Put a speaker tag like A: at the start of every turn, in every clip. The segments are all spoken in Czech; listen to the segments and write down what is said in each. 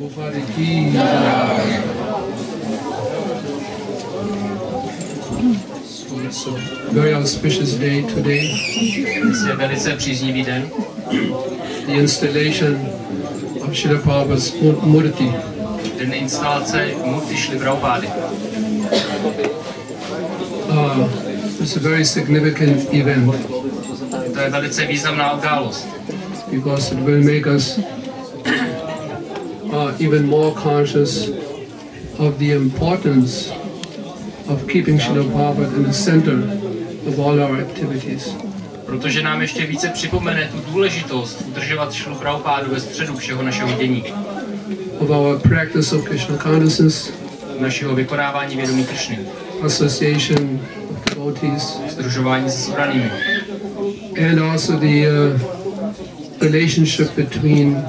A: It's a very auspicious day today.
B: Je velice příznivý den.
A: The installation of Srila Prabhupada's Murti.
B: Den instalace Murti Srily Prabhupády.
A: It's a very significant event.
B: To je velice významná událost.
A: Because it will make us even more conscious of the importance of keeping Srila Prabhupada in the center of all our activities.
B: Protože nám ještě více připomene tu důležitost udržovat Srilu Prabhupádu ve středu všeho našeho dění.
A: Of our practice of Krishna consciousness,
B: našeho vykonávání vědomí Kršny,
A: association of devotees,
B: sdružování se sobranými.
A: And also the relationship between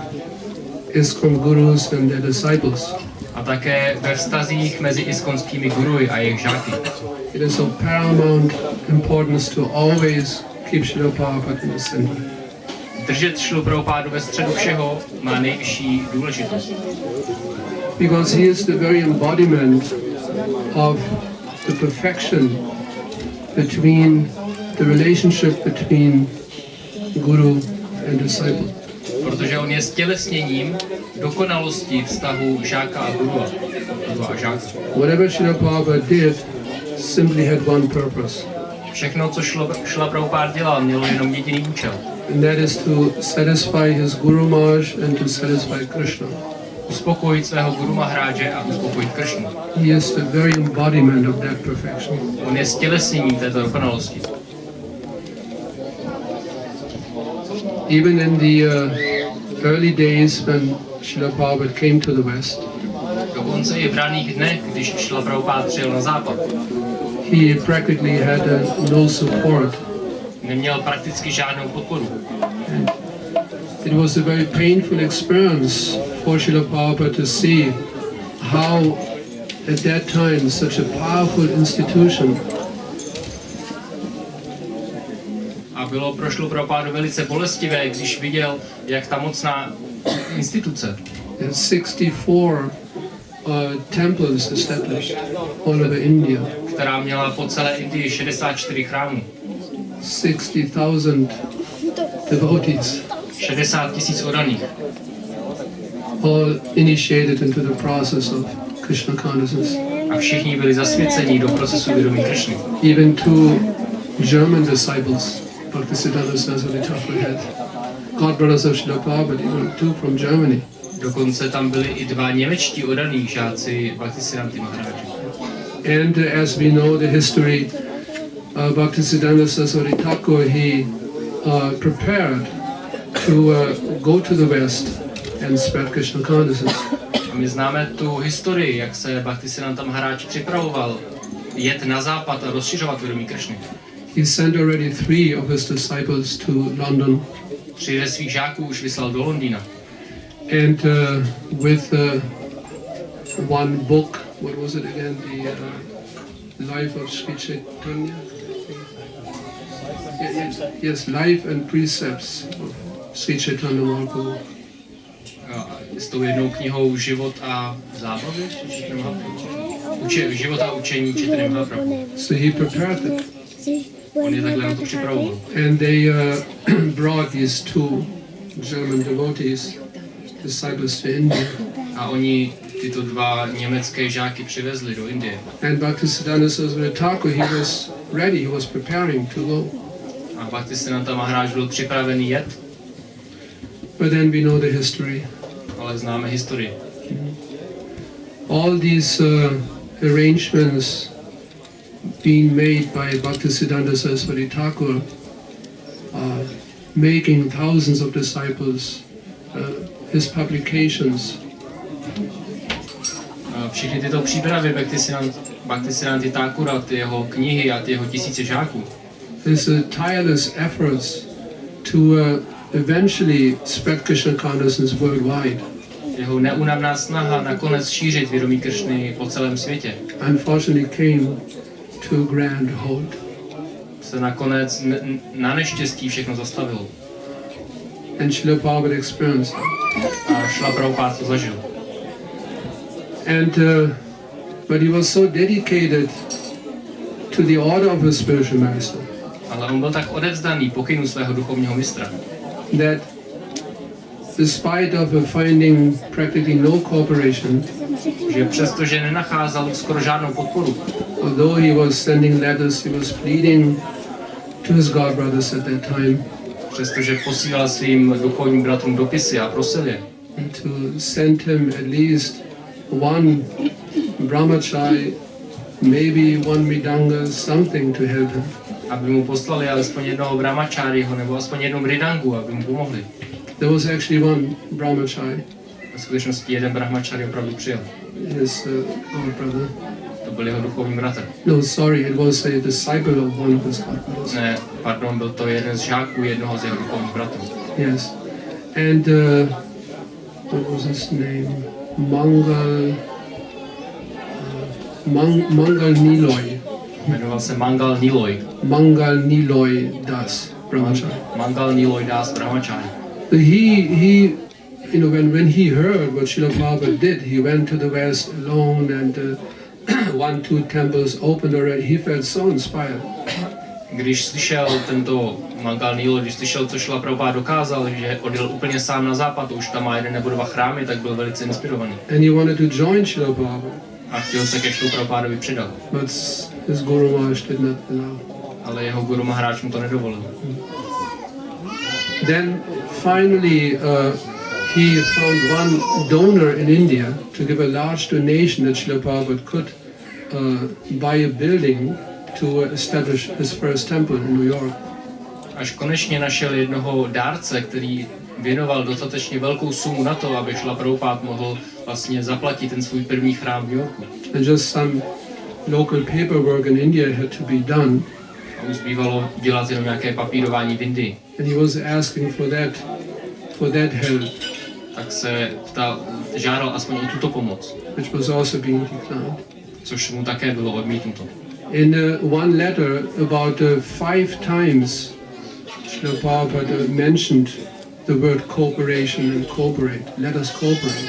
A: ISKCON gurus and their disciples.
B: A také ve vztazích mezi iskonskými guruji a jejich žáky.
A: It is of paramount importance to always keep Srila Prabhupada in the center.
B: Držet Srilu Prabhupádu ve středu všeho má nejvyšší důležitost.
A: Because he is the very embodiment of the perfection between the relationship between guru and disciple.
B: Protože on je stělesněním dokonalosti vztahu žáka a guru a žáka.
A: Whatever Srila Prabhupada did simply had one purpose.
B: Všechno, co Srila Prabhupáda dělal, mělo jenom jediný účel.
A: And that is to satisfy his Guru Maharaj and to satisfy Krishna.
B: Uspokojit svého Guru Maharáže a uspokojit Kršnu.
A: He is the very embodiment of that perfection.
B: On je stělesněním této dokonalosti.
A: Even in the early days when Srila Prabhupada came to the West,
B: dokonce i v raných dnech, když Srila Prabhupáda přijel na západ,
A: he practically had no support.
B: Neměl prakticky žádnou podporu.
A: It was a very painful experience for Srila Prabhupada to see how at that time such a powerful institution
B: a bylo pro Srilu Prabhupádu velice bolestivé, když viděl, jak ta mocná instituce
A: 64 temples established all over India,
B: která měla po celé Indii 64 chrámů,
A: 60,000 devotees,
B: 60 000 oddaných,
A: all initiated into the process of Krishna consciousness.
B: A všichni byli zasvěceni do procesu vědomí Kršny.
A: Even two German disciples, Bhaktisiddhanta Saraswati Thakur had godbrothers of Srila Prabhupada, even two from Germany.
B: Dokonce tam byli i dva němečtí oddaní žáci Bhaktisiddhanty Maharáže.
A: And as we know the history, Bhaktisiddhanta Saraswati Thakur, he prepared to go to the West and spread Krishna consciousness.
B: A my známe tu historii, jak se Bhaktisiddhanta Maharáž připravoval jet na západ a rozšiřovat vědomí Kršny.
A: He sent already 3 of his disciples to London.
B: 3 ze svých žáků už vyslal do Londýna.
A: And with one book, what was it again? The Life of Sri Chaitanya? Yes, Life and Precepts of Sri Chaitanya Mahaprabhu.
B: S tou jednou knihou Život a zábavy? Život a učení Chaitanya Mahaprabhu.
A: So he prepared it.
B: On je takhle na to připravoval.
A: And they brought these 2 German devotees, disciples to India.
B: A oni tyto 2 německé žáky přivezli do Indie.
A: And Bhaktisiddhanta Saraswati Thakur, he was ready, he was preparing to go.
B: A Bhaktisiddhanta Maharáž byl připravený jet.
A: But then we know the history.
B: Ale známe historii.
A: All these arrangements being made by Bhaktisiddhanta Saraswati Thakur, making thousands of disciples, his publications.
B: Všechny tyto přípravy Bhaktisiddhanty Thakura, ty jeho knihy a ty jeho tisíce žáků.
A: His tireless efforts to eventually spread Krishna consciousness worldwide.
B: Jeho neúnavná snaha nakonec šířit vědomí Kršny po celém světě.
A: Unfortunately came to a grand halt.
B: Se nakonec na neštěstí všechno zastavilo.
A: And Srila Prabhupada experienced it.
B: A Srila Prabhupáda to zažil.
A: And but he was so dedicated to the order of his spiritual master.
B: Ale on byl tak odevzdaný pokynu svého duchovního mistra,
A: That despite of finding practically no cooperation,
B: že přestože nenacházel skoro žádnou podporu,
A: although he was sending letters, he was pleading to his god brothers at that time
B: přestože posílal svým duchovním bratrům dopisy a prosil je,
A: to send him at least one brahmachari, maybe one mridanga, something to help him.
B: aby mu poslali alespoň jednoho brahmacháriho nebo aspoň jednu mridangu, aby mu pomohli.
A: There was actually one brahmachari,
B: V skutečnosti jeden brahmachari opravdu přijel.
A: his god brother.
B: To byl jeho duchovní bratr.
A: No, sorry, it was a disciple of one of his god brothers.
B: Ne, pardon, byl to jeden z žáků jednoho z jeho duchovních bratrů.
A: Yes. And what was his name? Mangal Niloy.
B: Jmenoval se Mangal Niloy.
A: Mangal Niloy Das Brahmachari.
B: Mangal Niloy Das Brahmachari.
A: He when he heard what Srila Prabhupada did, he went to the West alone and 1-2 temples opened already. He felt so inspired.
B: Když slyšel tento Mangal Niloy, když slyšel, co Srila Prabhupada dokázal, že odjel úplně sám na západ, už tam má 1 nebo 2 chrámy, tak byl velice inspirovaný.
A: And he wanted to join Srila Prabhupada.
B: A chtěl se ke Srilu Prabhupadovi přidat.
A: But his Guru Maharaj did not allow.
B: Ale jeho Guru Maharaj mu to nedovolil.
A: Then finally he found one donor in India to give a large donation that Srila Prabhupada could buy a building to establish his first temple in New York.
B: Až konečně našel jednoho dárce, který věnoval dostatečně velkou sumu na to, aby Srila Prabhupada mohl vlastně zaplatit ten svůj první chrám v New Yorku.
A: And just some local paperwork in India had to be done.
B: A už zbývalo dělat jenom nějaké papírování v Indii.
A: And he was asking for that help,
B: Tak se žádal aspoň o tuto pomoc,
A: which was also being declined.
B: což mu také bylo odmítnuto.
A: In one letter, about 5 times, Srila Prabhupada mentioned the word cooperation and cooperate. Let us cooperate.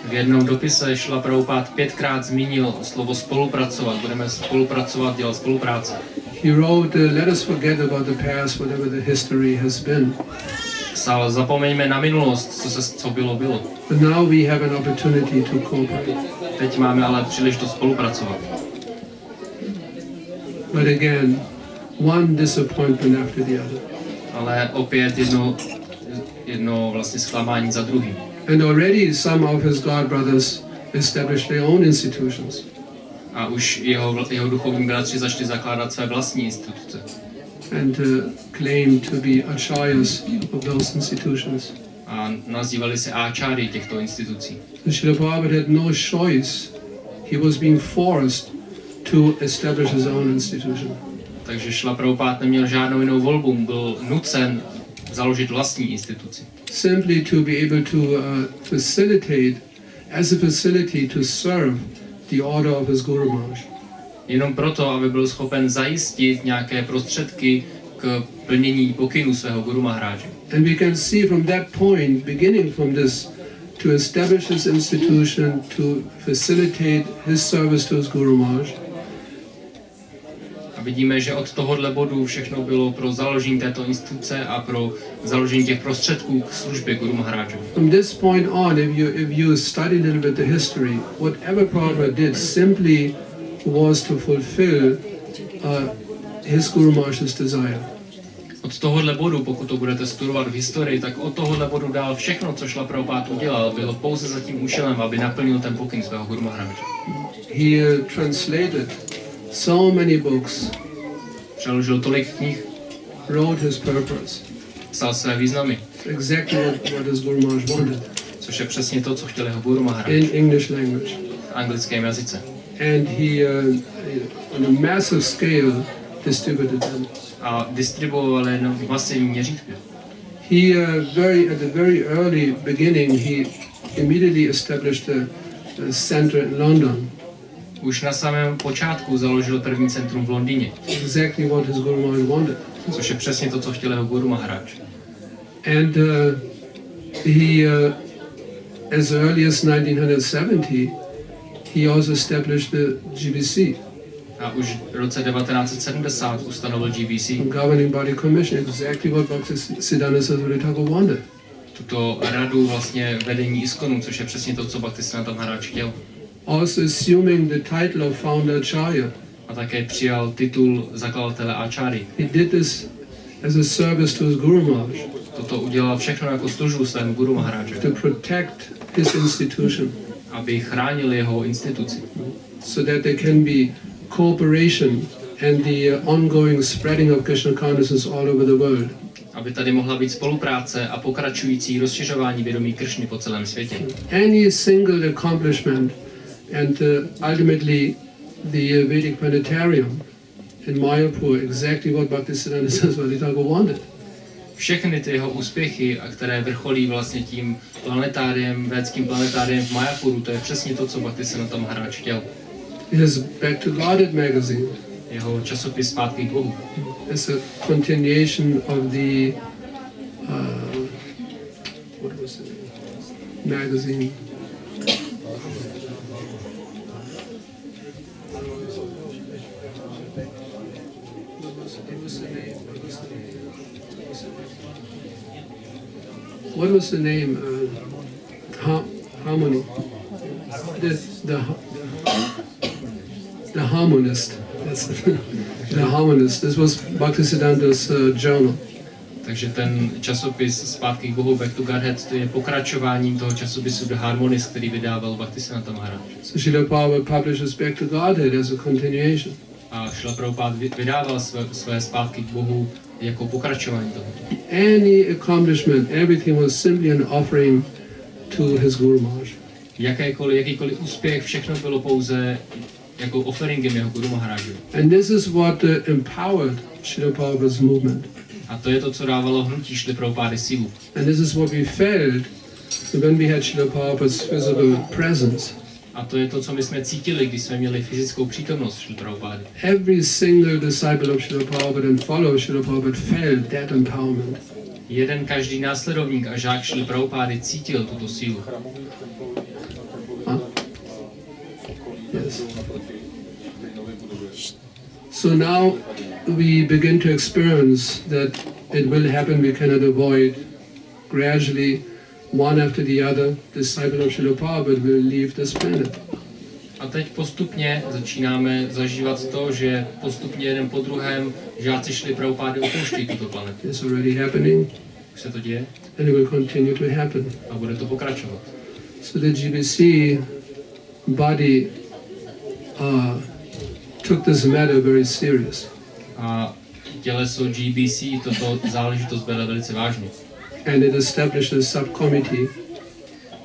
B: V jednom dopise Srila Prabhupada 5krát zmínil slovo spolupracovat, budeme spolupracovat, dělat spolupráci.
A: He wrote, let us forget about the past, whatever the history has been.
B: Psal, zapomeňme na minulost, co bylo.
A: But now we have an opportunity to cooperate.
B: Teď máme ale příležitost spolupracovat.
A: But again, one disappointment after the other.
B: Ale opět jedno vlastně zklamání za druhým.
A: And already some of his god brothers established their own institutions.
B: A už jeho duchovní bratři začali zakládat své vlastní instituce.
A: And claimed to be acharyas of those institutions.
B: A nazývali se áčáry těchto institucí.
A: Srila Prabhupada had no choice. He was being forced to establish his own institution.
B: Takže Srila Prabhupada neměl žádnou jinou volbu, byl nucen založit vlastní instituci.
A: Simply to be able to facilitate, as a facility to serve the order of his Guru Maharaj.
B: Jenom proto, aby byl schopen zajistit nějaké prostředky k plnění pokynů svého Guru Maharáže.
A: And we can see from that point, beginning from this, to establish his institution, to facilitate his service to his Guru Maharaj.
B: A vidíme, že od tohohle bodu všechno bylo pro založení této instituce a pro založení těch prostředků k službě Guru Maharáže.
A: From this point on, if you study a little bit the history, whatever Prabhupada did simply was to fulfill his Guru Maharaj's desire.
B: Od tohohle bodu, pokud to budete studovat v historii, tak od tohohle bodu dál všechno, co Srila Prabhupada udělal, bylo pouze za tím účelem, aby naplnil ten pokyn svého Guru Maharáže.
A: He translated so many books,
B: Přeložil tolik knih,
A: wrote his purpose,
B: psal své významy,
A: exactly what his Guru Maharaj wanted,
B: což je přesně to, co chtěl jeho Guru Maharaj
A: in English language.
B: v anglickém jazyce.
A: And he, on a massive scale, distributed them.
B: A distribuoval je v masivním měřítku.
A: He, at the very early beginning, he immediately established a center in London.
B: Už na samém počátku založil první centrum v Londýně,
A: Exactly what his Guru Maharaj wanted.
B: což je přesně to, co chtěl jeho Guru Maharaj.
A: And he, as early as 1970, he also established the GBC,
B: A už v roce 1970 ustanovil GBC.
A: Governing Body Commission, exactly what Bhaktisiddhanta Saraswati Thakur wanted.
B: Tuto radu vlastně vedení ISKCONu, což je přesně to, co Bhaktisiddhanta Maharaj chtěl.
A: Also assuming the title of founder Acharya.
B: A také přijal titul zakladatele Acharya.
A: He did this as a service to his Guru Maharaj.
B: Toto udělal všechno jako službu svému Guru Maharajovi.
A: To protect his institution.
B: Aby chránil jeho instituci.
A: So that there can be cooperation and the ongoing spreading of Krishna consciousness all over the world.
B: Aby tady mohla být spolupráce a pokračující rozšiřování vědomí Kršny po celém světě.
A: Any single accomplishment and ultimately the Vedic planetarium in Mayapur, exactly what Bhaktisiddhanta Saraswati Thakur wanted.
B: Všechny ty jeho úspěchy, a které vrcholí vlastně tím planetáriem, védským planetáriem v Mayapuru, to je přesně to, co Bhaktisiddhanta Maharaj chtěl.
A: His Back to Godhead magazine,
B: jeho časopis Zpátky k Bohu,
A: is a continuation of the what was it? Magazine. What was the name? Harmony. The Harmonist. That's the Harmonist. This was Bhaktisiddhanta's journal.
B: Takže ten časopis Zpátky k Bohu, Back to Godhead, to je pokračováním toho časopisu The Harmonist, který vydával Bhaktisiddhanta Maharaj.
A: So Srila Prabhupada publishes Back to Godhead as a continuation.
B: A Srila Prabhupada vydával své Zpátky k Bohu jako pokračování toho.
A: Any accomplishment, everything was simply an offering to his Guru Maharaj.
B: Jakýkoliv úspěch, všechno bylo pouze jako offeringem jeho Guru Maharajovi.
A: And this is what empowered Srila Prabhupada's movement.
B: A to je to, co dávalo hnutí Šrily Prabhupády sílu.
A: And this is what we felt when we had Srila Prabhupada's visible presence.
B: A to je to, co my jsme cítili, když jsme měli fyzickou přítomnost Šrily Prabhupády.
A: Every single disciple of Srila Prabhupada and follower of Srila Prabhupada felt that empowerment.
B: Každý následovník a žák Šrily Prabhupády cítil tuto sílu.
A: Yes. So now we begin to experience that it will happen, we cannot avoid. Gradually, one after the other, disciple of Srila Prabhupada will leave this planet.
B: A teď postupně začínáme zažívat to, že postupně jeden po druhém žáci Šrily Prabhupády opouštějí tuto planetu.
A: It's already happening.
B: Už se to děje.
A: And it will continue to happen.
B: A bude to pokračovat.
A: So the GBC body took this matter very serious.
B: A těleso GBC toto záležitost bere velice vážně.
A: And it established a subcommittee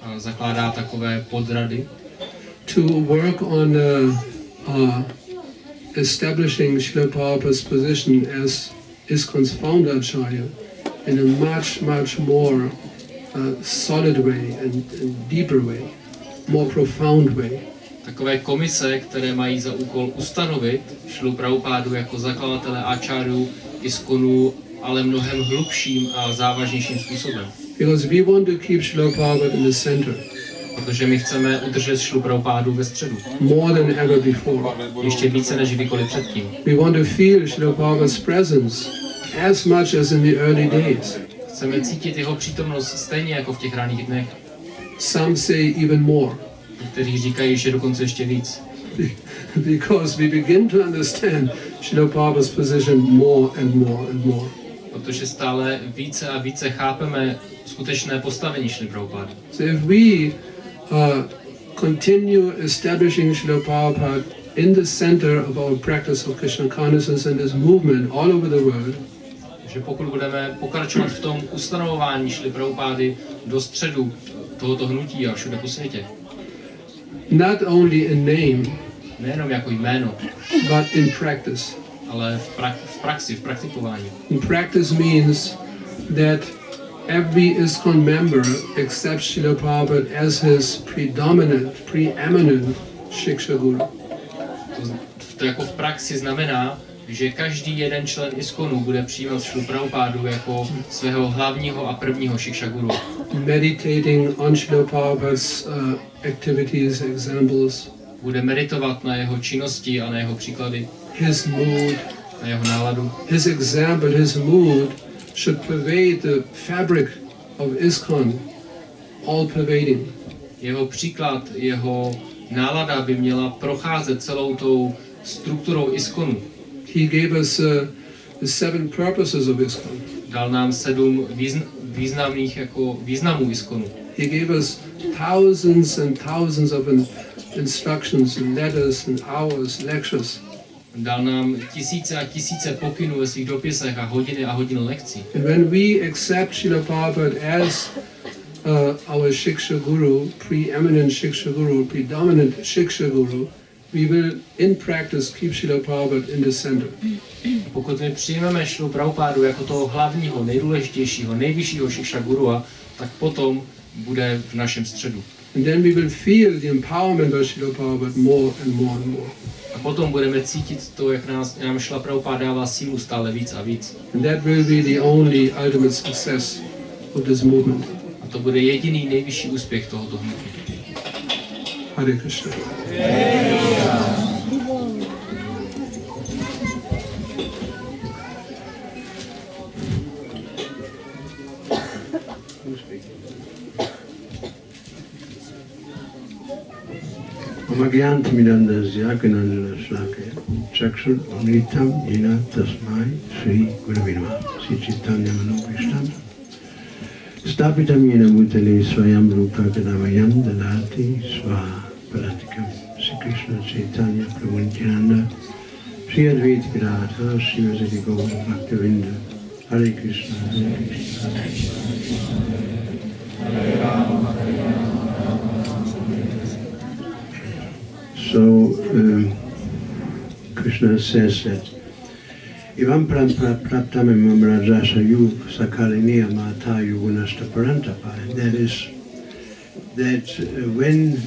B: A zakládá takové podrady,
A: to work on establishing Srila Prabhupada's position as ISKCON's founder Acharya in a much more solid way and deeper way, more profound way.
B: takové komise, které mají za úkol ustanovit Šrilu Prabhupádu jako zakladatele Acharyu ISKCONu, ale mnohem hlubším a závažnějším způsobem.
A: Because we want to keep Srila Prabhupada in the center.
B: Protože my chceme udržet Šrilu Prabhupádu ve středu.
A: More than ever before.
B: Ještě více než kdykoliv předtím.
A: We want to feel Srila Prabhupada's presence as much as in the early days.
B: Chceme cítit jeho přítomnost stejně jako v těch raných dnech.
A: Some say even more.
B: Kteří říkají, že dokonce ještě víc.
A: Because we begin to understand Srila Prabhupada's position more and more and more.
B: Protože stále více a více chápeme skutečné postavení Šrily Prabhupády.
A: So if we continue establishing Srila Prabhupada in the center of our practice of Krishna consciousness and this movement all over the world,
B: že pokud budeme pokračovat v tom ustanovování Šrily Prabhupády do středu tohoto hnutí a všude po světě,
A: not only in name,
B: nejenom jako jméno,
A: but in practice.
B: ale v praxi, v praktikování.
A: In practice means that every ISKCON member accepts Srila Prabhupada as his predominant, preeminent Shiksha Guru.
B: To jako v praxi znamená, že každý jeden člen ISKCONu bude přijímat Šrilu Prabhupádu jako svého hlavního a prvního Shiksha Guru.
A: Meditating on Srila Prabhupada's activities, examples.
B: bude meditovat na jeho činnosti a na jeho příklady,
A: his mood,
B: na jeho náladu.
A: his example, his mood should pervade the fabric of ISKCON, all pervading.
B: Jeho příklad, jeho nálada by měla procházet celou tou strukturou ISKCONu.
A: He gave us the 7 purposes of ISKCON.
B: Dal nám 7 významů ISKCONu.
A: He gave us thousands and thousands of instructions, letters and hours, lectures.
B: Dal nám tisíce a tisíce pokynů ve svých dopisech a hodiny lekcí.
A: And when we accept Srila Prabhupada as our Shiksha Guru, preeminent Shiksha Guru, predominant Shiksha Guru, we will in practice keep Srila Prabhupada in the center.
B: Pokud my přijmeme Šrilu Prabhupádu jako toho hlavního, nejdůležitějšího, nejvyššího Shiksha Gurua, tak potom bude v našem středu.
A: And then we will feel the empowerment of Srila Prabhupada more and more and more.
B: A potom budeme cítit to, jak nám Šrila Prabhupáda dává sílu stále víc a víc.
A: And that will be the only ultimate success of this movement.
B: A to bude jediný nejvyšší úspěch tohoto hnutí.
A: Hare Krishna.
C: Magyantmidandasya Ganandana Slakaya Chakshur Amritam Yena Tasmai Sri Gurave Namah Sri Chaitanya Manobhishtam Stapitam Yena Bhutale Swayam Rupa Kadamayam Dadati Svaha Paratikam Sri Krishna Chaitanya Prabhu Nityananda Sri Advaita Gadadhara Sri Vasati Gaura Bhaktavinda Hare Krishna Hare Krishna Hare Rama Hare Rama. So Krishna says that Ivam praptam imam rajasa yu sakaliniya mata yugunasta parantapa. That is, that when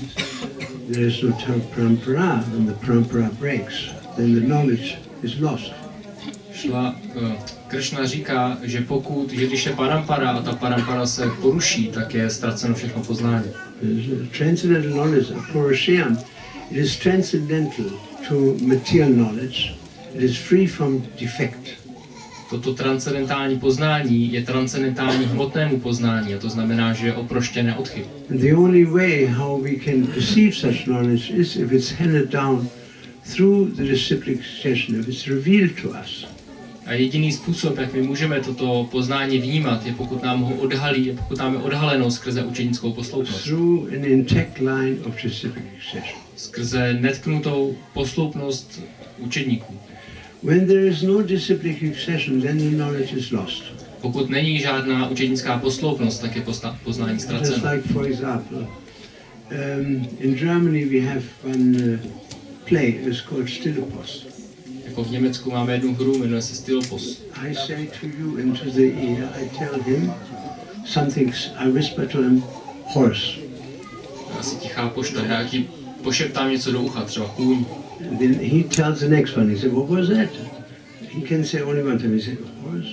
C: there is no parampara, when the parampara breaks, then the knowledge is lost.
B: Krishna říká, že když je parampara a ta parampara se poruší, tak je ztraceno všechno poznání.
C: Transcendental knowledge, Purushyam, it is transcendental to material knowledge. It is free from defect.
B: Toto transcendentální poznání je transcendentální hmotnému poznání, a to znamená, že je oproštěné od chyb.
C: And the only way how we can perceive such knowledge is if it's handed down through the disciplic succession, if it's revealed to us.
B: A jediný způsob, jak my můžeme toto poznání vnímat, je pokud nám ho odhalí, je pokud nám je odhaleno skrze učenickou posloupnost.
C: Through an intact line of disciplic succession.
B: Skrze netknutou posloupnost učedníků.
C: When there is no disciplic succession, then the knowledge is lost.
B: Pokud není žádná učednická posloupnost, tak je poznání ztraceno.
C: Just like, for example, in Germany we have one play, it's called Stillepost.
B: Jako v Německu máme jednu hru, jmenuje se Stillepost.
C: I say to you into the ear, I tell him something, I whisper to him, horse.
B: Asi tichá pošta, já ti pošeptám něco do ucha, třeba kůň.
C: And then he tells the next one, he said, what was that? He can say only one time, he said, horse.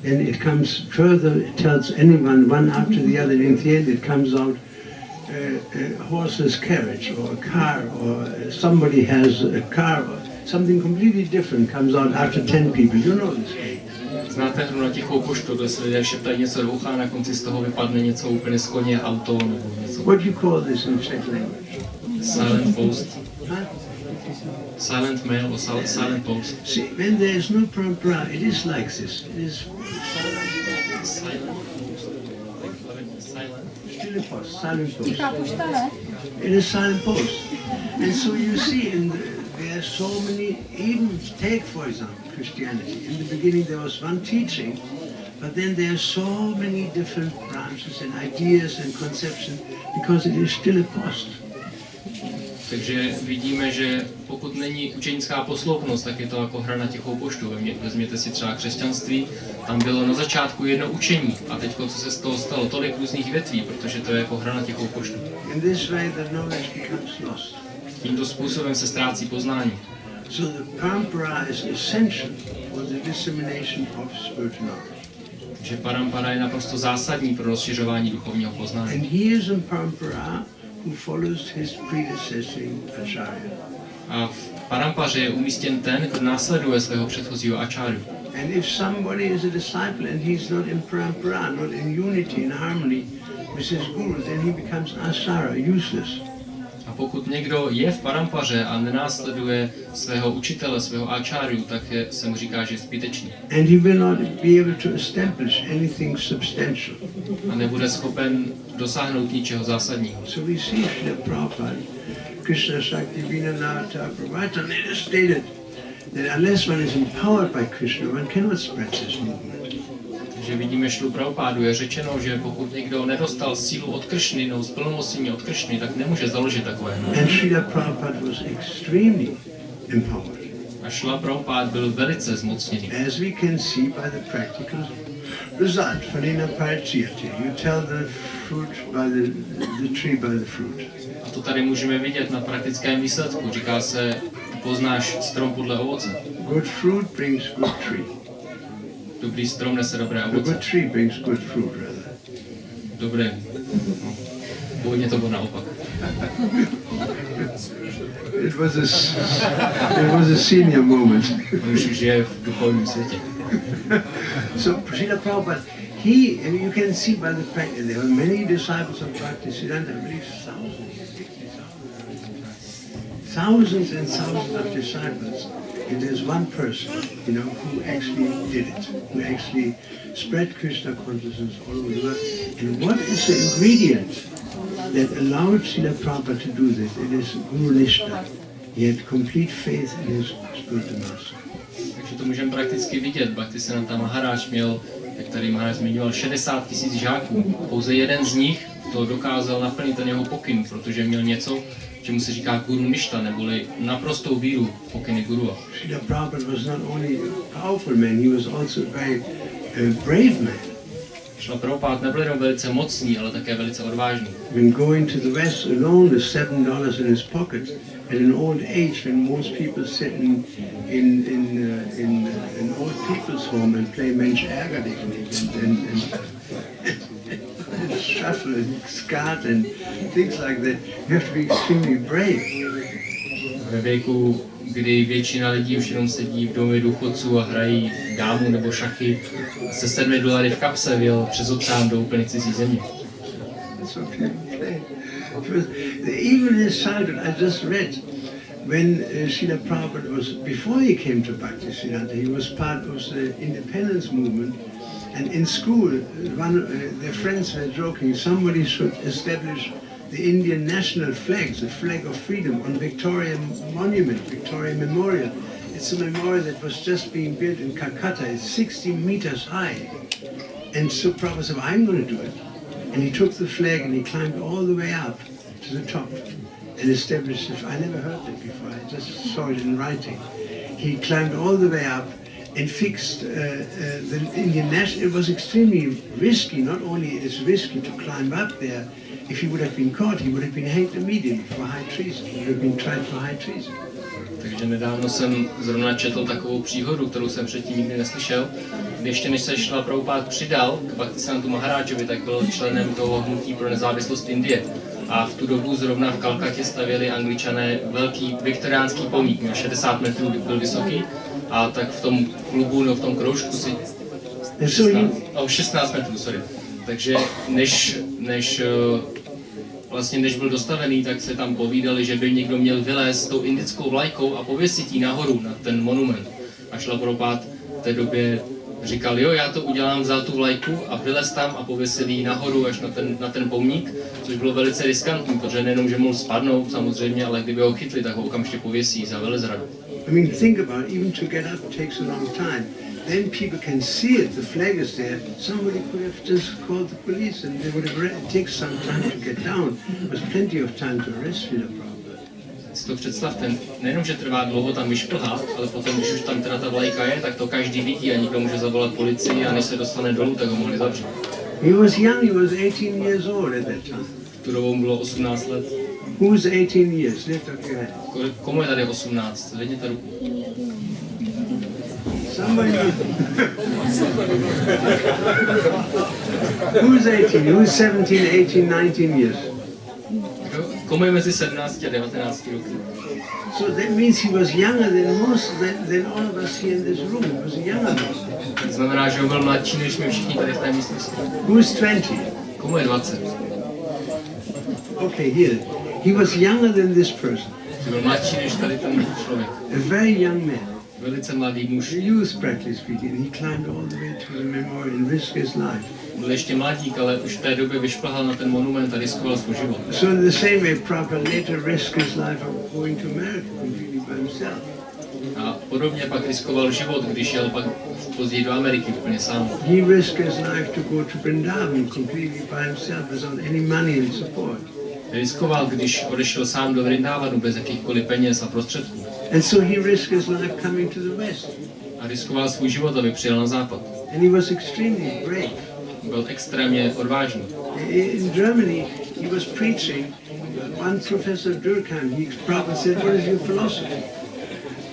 C: Then it comes further, it tells anyone, one after the other, and in the end it comes out a horse's carriage, or a car, or somebody has a car, or something completely different comes out after 10 people. You know this game.
B: Znáte hru na tichou poštu, kde se lidé šeptají něco do ucha a na konci z toho vypadne něco úplně z koně, auto nebo něco.
C: What do you call this in Czech language?
B: Silent post.
C: Huh?
B: Silent mail or silent post.
C: See, when there is no parampara, it is like this. It is
B: Silent.
C: silent post. Silent post. It is silent post. And so you see, there are so many, even take for example Christianity. In the beginning there was one teaching, but then there are so many different branches and ideas and conceptions because it is still a post.
B: Takže vidíme, že pokud není učenická posloupnost, tak je to jako hra na tichou poštu. Vezměte si třeba křesťanství, tam bylo na začátku jedno učení a teď, co se z toho stalo, tolik různých větví, protože to je jako hra na tichou poštu.
C: In this way the knowledge becomes lost.
B: Tímto způsobem se ztrácí poznání.
C: So the parampara is essential for the dissemination of spiritual knowledge.
B: Takže parampara je naprosto zásadní pro rozšiřování duchovního poznání.
C: And he is in parampara who follows his predecessing acharya.
B: A v parampaře je umístěn ten, kdo následuje svého předchozího acháru.
C: And if somebody is a disciple and he's not in parampara, not in unity, in harmony with his guru, then he becomes asara, useless.
B: A pokud někdo je v parampaře a nenásleduje svého učitele, svého acháru, tak se mu říká, že je zbytečný.
C: And he will not be able to establish anything substantial.
B: A nebude schopen dosáhnout ničeho zásadního.
C: So we see Srila Prabhupada, Krishna Shakti Vinanata Prabhupada, it is stated that unless one is empowered by Krishna, one cannot spread this movement.
B: Takže vidíme Šrilu Prabhupádu, je řečeno, že pokud někdo nedostal sílu od Kršny, nebo splnomocnění od Kršny, tak nemůže založit takové hnutí.
C: And Srila Prabhupada was extremely empowered.
B: A Šrila Prabhupád byl velice zmocněný.
C: As we can see by the practical result, Falena Parachiyate, you tell the fruit by the tree by the fruit.
B: A to tady můžeme vidět na praktickém výsledku. Říká se, poznáš strom podle ovoce.
C: Good fruit brings good tree.
B: Dobrý strom nese dobré
C: A
B: ovoce.
C: good tree brings good fruit, rather.
B: Dobré. No. Původně to bylo naopak.
C: It was a senior moment.
B: On už žije v duchovním světě.
C: So Srila Prabhupada, you can see by the practice, there were many disciples of Bhaktisiddhanta, I believe thousands and thousands of disciples. And there's one person, who actually did it, who actually spread Krishna consciousness all over the world. And what is the ingredient that allowed Srila Prabhupada to do this? It is Guru Nishta. He had complete faith in his spiritual master.
B: Takže to můžeme prakticky vidět. Bhaktisiddhanta Maharaj měl, jak tady Maharaj zmiňoval, 60 000 žáků. Pouze jeden z nich to dokázal naplnit ten jeho pokyn, protože měl něco, čemu se říká Guru Nishta, neboli naprostou víru v pokyny Gurua.
C: Srila Prabhupada was not only a powerful man, he was also a very brave man.
B: Šrila Prabhupád nebyl jenom velice mocný, ale také velice odvážný.
C: When going to the West alone with $7 in his pocket, at an old age, when most people sit in an old people's home and play Mensch ärger dich nicht and shuffle and skat and things like that, you have to be extremely brave.
B: Ve věku, kdy většina lidí už jenom sedí v domě důchodců a hrají dámu nebo šachy, se $7 v kapse vyjel přes oceán do úplně cizí země.
C: That's what people play. Even in his childhood, I just read, when Srila Prabhupada was, before he came to Bhaktisiddhanta, he was part of the independence movement. And in school, their friends were joking, somebody should establish the Indian national flag, the flag of freedom, on Victoria Monument, Victoria Memorial. It's a memorial that was just being built in Calcutta. It's 60 meters high. And so Prabhupada said, I'm going to do it. And he took the flag and he climbed all the way up to the top and established it. I never heard that before, I just saw it in writing. He climbed all the way up and fixed the Indian national. It was extremely risky. Not only is it risky to climb up there, if he would have been caught, he would have been hanged immediately for high treason. He would have been tried for high treason.
B: Takže nedávno jsem zrovna četl takovou příhodu, kterou jsem předtím nikdy neslyšel. Ještě než se Šrila Prabhupád přidal k Bhaktisiddhantu Maharájovi, tak byl členem toho hnutí pro nezávislost Indie. A v tu dobu zrovna v Kalkatě stavěli Angličané velký viktoriánský pomník, měl 60 metrů, byl vysoký. A tak v tom klubu, no v tom kroužku si 16 metrů, sorry. Takže než byl dostavený, tak se tam povídali, že by někdo měl vylézt s tou indickou vlajkou a pověsit ji nahoru na ten monument. A Šrila Prabhupád v té době říkal, jo, já to udělám, vzal tu vlajku a vylez tam a pověsil ji nahoru až na ten pomník, což bylo velice riskantní, protože nejenom, že mohl spadnout samozřejmě, ale kdyby ho chytli, tak ho okamžitě pověsí za velezradu.
C: I mean, think about it, even to get up takes a long time. Then people can see it, the flag is there. Somebody could have just called the police and they would have it takes some time to get down. There's plenty of time to arrest Srila Prabhupada.
B: Si to představte, nejenom, že trvá dlouho tam vyšplhat, ale potom, když už tam teda ta vlajka je, tak to každý vidí a někdo může zavolat policii a než se dostane dolů, tak ho mohli zavřít.
C: He was young, he was 18 years old at that time.
B: Tu dobou bylo 18 let.
C: Who's 18 years? Lift up your hand.
B: Komu je tady 18? Zvedněte ruku.
C: Somebody. Who's 18? Who's 17, 18, 19 years?
B: komu je mezi 17 a 19 roky.
C: So that means he was younger than all of us here in this room. He was a younger man.
B: To znamená, že on byl mladší než my všichni tady v té místnosti.
C: Who's 20?
B: Komu je 20?
C: Okay, here. He was younger than this person.
B: Byl mladší než tady ten člověk.
C: A very young man.
B: Velice mladý muž.
C: The youth, practically speaking. He climbed all the way to the memorial and risked his life.
B: Byl ještě mladík, ale už v té době vyšplhal na ten monument a riskoval svůj život.
C: So in the same way, Prabhupada later risked his life of going to America completely by himself.
B: A podobně pak riskoval život, když jel pak později do Ameriky úplně sám.
C: He risked his life to go to Vrindavan completely by himself without any money and support.
B: Riskoval, když odešel sám do Vrindávanu bez jakýchkoliv peněz a prostředků.
C: And so he risked his life coming to the West.
B: A riskoval svůj život, aby přijel na západ.
C: And he was extremely brave.
B: Byl extrémně odvážný.
C: In Germany, he was preaching. One professor Durkheim, he Prabhupada said, "What is your philosophy?"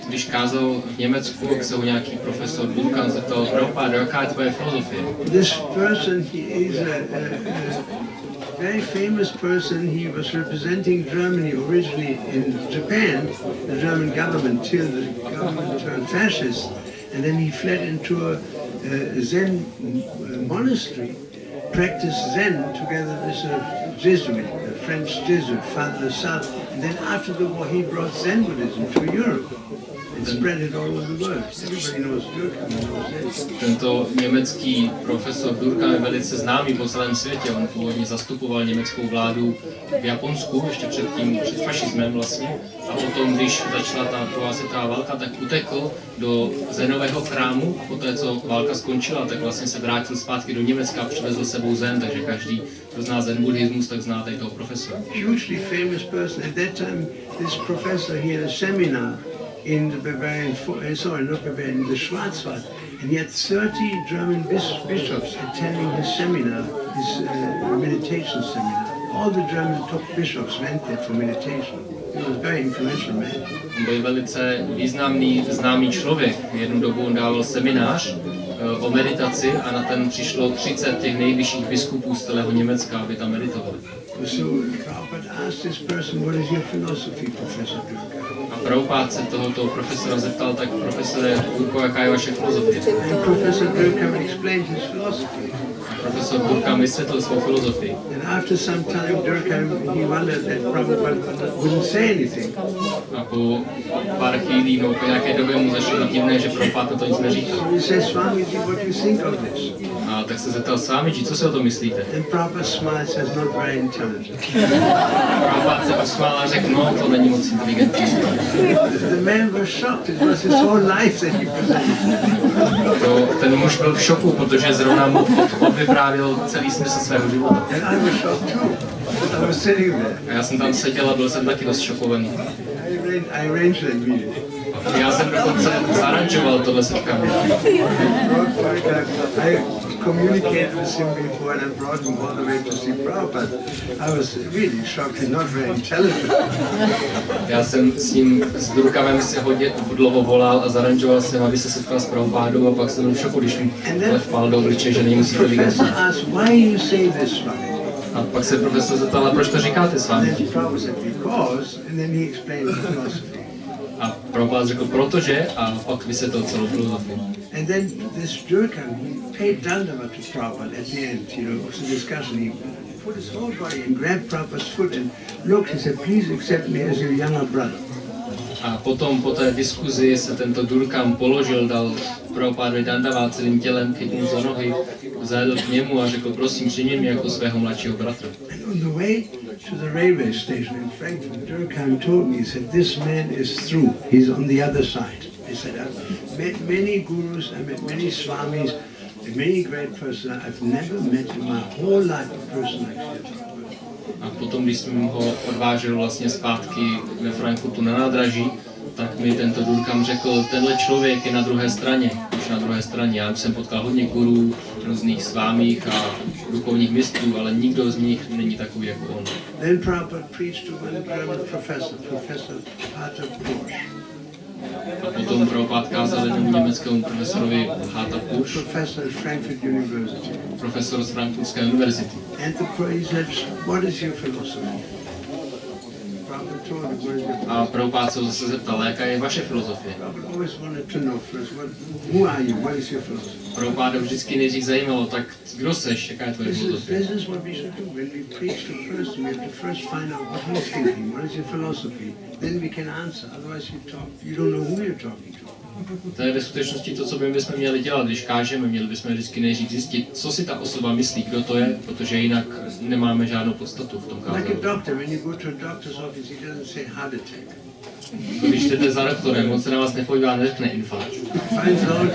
B: Když kázal v Německu, tak se ho nějaký profesor Durkheim zeptal, Prabhupada, jaká je tvoje filozofie?
C: This person, he is a very famous person. He was representing Germany originally in Japan, the German government, till the government turned fascist, and then he fled into a Zen monastery, practiced Zen together with a Jesuit, a French Jesuit, Father Lassalle, and then after the war he brought Zen Buddhism to Europe and spread it all over the world. Everybody knows Durkheim.
B: Tento německý profesor Durkheim je velice známý po celém světě. On původně zastupoval německou vládu v Japonsku, ještě před fašismem vlastně. A potom, když začala ta druhá světová válka, tak utekl do zenového chrámu. A poté, co válka skončila, tak vlastně se vrátil zpátky do Německa a přivezl sebou zen, takže každý, kdo zná zen buddhismus, tak zná tady toho profesora.
C: Hugely famous person. At that time, this professor, he had a seminar in the Bavarian, in the Schwarzwald, and he had 30 German bishops attending his seminar, his meditation seminar. All the German top bishops went there for meditation. He was a very influential man.
B: On byl velice významný, známý člověk. Jednu dobu on dával seminář o meditaci a na ten přišlo 30 těch nejvyšších biskupů z celého Německa, aby tam meditovali.
C: So Prabhupada asked this person, "What is your philosophy, Professor Durkheim?"
B: A Prabhupada se tohoto profesora zeptal, tak profesore Durko, jaká je vaše filozofie?
C: And Professor Durkheim explained his philosophy.
B: A profesor Durkheim vysvětlil svou filozofii.
C: And after some time, Durkheim, he wondered that Prabhupada wouldn't say anything.
B: A po pár chvílí, no po nějaké době mu začalo divné, že Prabhupada to nic neříkal.
C: So he says, "Swamiji, what do you think of this?"
B: A tak se zeptal Swamiji, co si o tom myslíte?
C: And Prabhupada smiled, says, "Not very intelligent."
B: Prabhupada se usmál a řekl, no to není moc inteligentní.
C: The man was shocked. It was his whole life that he presented.
B: Ten muž byl v šoku, protože zrovna mu odvyprávěl celý smysl svého života.
C: And I was shocked too. I was sitting there.
B: A já jsem tam seděl a byl jsem taky dost šokovaný.
C: I arranged that meeting.
B: Já jsem dokonce zaranžoval tohle setkání.
C: I communicated with him before and I brought him all the way to see Prabhupada. I was really shocked and not very intelligent.
B: Já jsem s ním, s Durkheimem si hodně dlouho volal a zaranžoval jsem, aby se setkal s Prabhupádou a pak jsem byl v šoku, když mi vpál do obličeje, že nemusí inteligentní.
C: Professor asked, "Why you say this, Swami?"
B: A pak se profesor zeptal, proč to říkáte s vámi?
C: And then Prabhupada said, "Because," and then he explained the philosophy.
B: A Prabhupada řekl, protože, a pak vysvětlil celou filozofii.
C: And then this Durkheim, he paid Dandavat to Prabhupada at the end, it was a discussion. He put his whole body and grabbed Prabhupada's foot and looked, he said, "Please accept me as your younger brother."
B: A potom po té diskuzi se tento Durkheim položil, dal Prabhupádovi Dandavat celým tělem, chytnul za nohy, zajel k němu a řekl, prosím, přijmi mě jako svého mladšího bratra.
C: And on the way to the railway station in Frankfurt, Durkheim told me, he said, "This man is through. He's on the other side." He said, "I've met many gurus, I met many swamis, many great persons. I've never met in my whole life a person like that."
B: A potom, když jsem ho odvážel vlastně zpátky ve Frankfurtu na nádraží, tak mi tento Durkheim řekl, tenhle člověk je na druhé straně, už na druhé straně. Já jsem potkal hodně gurů, různých svámích a duchovních mistrů, ale nikdo z nich není takový jako on.
C: Then Prabhupada preached to one German professor, Professor Prithu.
B: A potom Prabhupada kázal jednomu německému profesorovi Hata Push,
C: Professor at Frankfurt University.
B: profesor z Frankfurtské univerzity.
C: And he said, "What is your philosophy?" Prabhupada told him, what is your
B: A Prabhupada se zase zeptal, jaká je vaše filozofie.
C: Prabhupada always wanted to know first, who are you? What is your philosophy?
B: Prabhupada vždycky nejdřív zajímalo, tak kdo seš, jaká je tvoje filozofie.
C: This is what we should do. When we preach to a person, we have to first find out what he's thinking, what is your philosophy. Then we can answer. Otherwise you don't know who you're talking to.
B: To je ve skutečnosti to, co bychom měli dělat, když kážeme, měli bychom vždycky nejdřív zjistit, co si ta osoba myslí, kdo to je, protože jinak nemáme žádnou podstatu v tom kázání.
C: Like a doctor, when you go to a doctor's office, he doesn't say heart attack.
B: Když jdete za doktorem, on se na vás nepodívá, neřekne infarkt.
C: Finds out,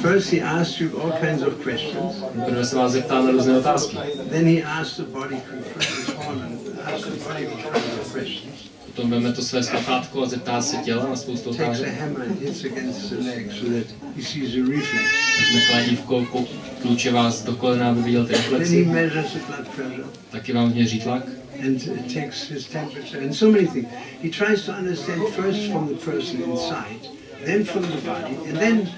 C: first he asks you all kinds of questions.
B: Prvé se vás zeptá na různé otázky.
C: Then he asks the body to respond and asks the body all kinds of questions.
B: Potom veme to své sluchátko a zeptá se těla na spoustu
C: Takes a
B: otázek.
C: hammer and hits against the leg so that he sees a reflex.
B: Vezme kladívko, tluče vás do kolena, aby viděl ty
C: Then he
B: reflexy.
C: measures the blood pressure
B: Taky vám změří tlak.
C: and takes his temperature and so many things. He tries to understand first from the person inside, then from the body, and then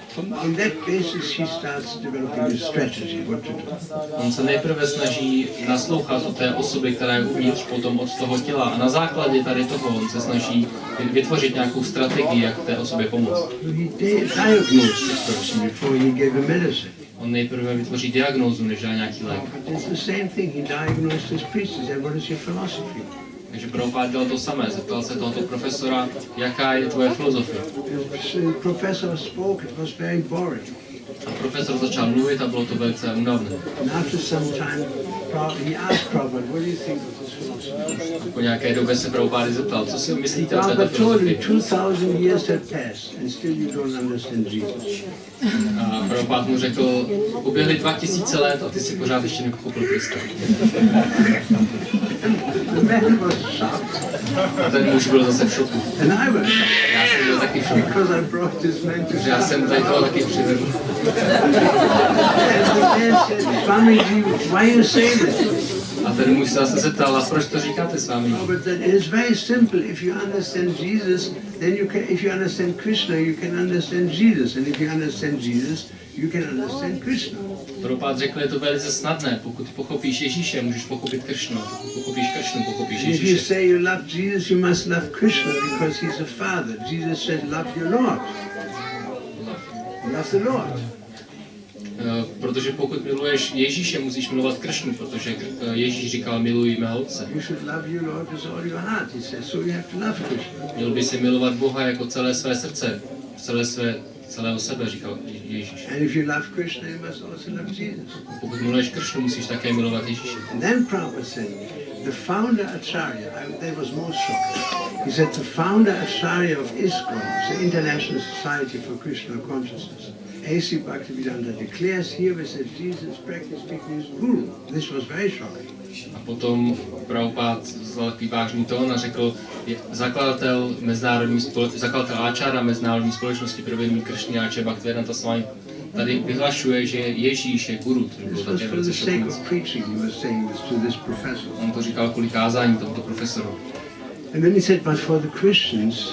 C: on that basis he starts developing a strategy what to do.
B: On se nejprve snaží naslouchat od té osoby, která je uvnitř, potom od toho těla. A na základě tady toho on se snaží vytvořit nějakou strategii, jak té osobě pomoct.
C: So he diagnosed the person before he gave a medicine.
B: On nejprve vytvoří diagnózu, než dá nějaký lék.
C: It's the same thing. He diagnosed his priest. He said, what is your philosophy?
B: Takže Prabhupada dělal to samé. Zeptal se tohoto profesora, jaká je tvoje filozofie.
C: The professor spoke. It was very boring.
B: A profesor začal mluvit a bylo to velice únavné.
C: And after some time, he asked Prabhupada, what do you think of this philosophy?
B: Po nějaké době se Prabhupada zeptal, co si myslíte o této
C: Prabhupada told him
B: filozofii.
C: 2,000 years had passed and still you don't understand Jesus.
B: A Prabhupada mu řekl, uběhly 2000 let a ty si pořád ještě nepochopil Krista.
C: The man was shocked.
B: A ten muž byl zase v šoku.
C: And I was shocked
B: Já jsem byl taky v šoku.
C: because I brought this man to
B: Já jsem tady toho taky přivedl.
C: And the man said, Swamiji, why you say this?
B: A ten muž se zase zeptal, a proč to říkáte s vámi?
C: No, but that is very simple. If you understand Jesus, then you can. If you understand Krishna, you can understand Jesus, and if you understand Jesus, you can understand Krishna.
B: Prabhupada řekl, je to velice snadné. Pokud pochopíš Ježíše, můžeš pochopit Kršnu. Pokud pochopíš Kršnu, pochopíš
C: And if you
B: Ježíše.
C: say you love Jesus, you must love Krishna because he's a father. Jesus said, "Love your Lord." Love the Lord.
B: Protože pokud miluješ Ježíše, musíš milovat Kršnu, protože Ježíš říkal, miluj mého Otce.
C: You should love your Lord with all your heart. He says, so you have to love Krishna.
B: Měl by si milovat Boha jako celé své srdce, celého sebe, říkal Ježíš.
C: And if you love Krishna, you must also love Jesus.
B: Pokud miluješ Kršnu, musíš také milovat Ježíše.
C: And then Prabhupada said, the founder Acharya, that was most shocking. He said the founder Acharya of ISKCON, the International Society for Krishna Consciousness, A.C. Bhaktivedanta declares here that Jesus practiced speaking his guru. This was very shocking.
B: A potom Prabhupada vzal takový vážný tón a řekl, zakladatel Áčára Mezinárodní společnosti pro vědomí Kršny A.C. Bhaktivedanta Swami tady vyhlašuje, že Ježíš je guru, což bylo
C: This was
B: také
C: for
B: velice
C: the sake
B: šokující.
C: of preaching, he was saying this to this professor.
B: On to říkal kvůli kázání tomuto profesoru.
C: And then he said, but for the Christians,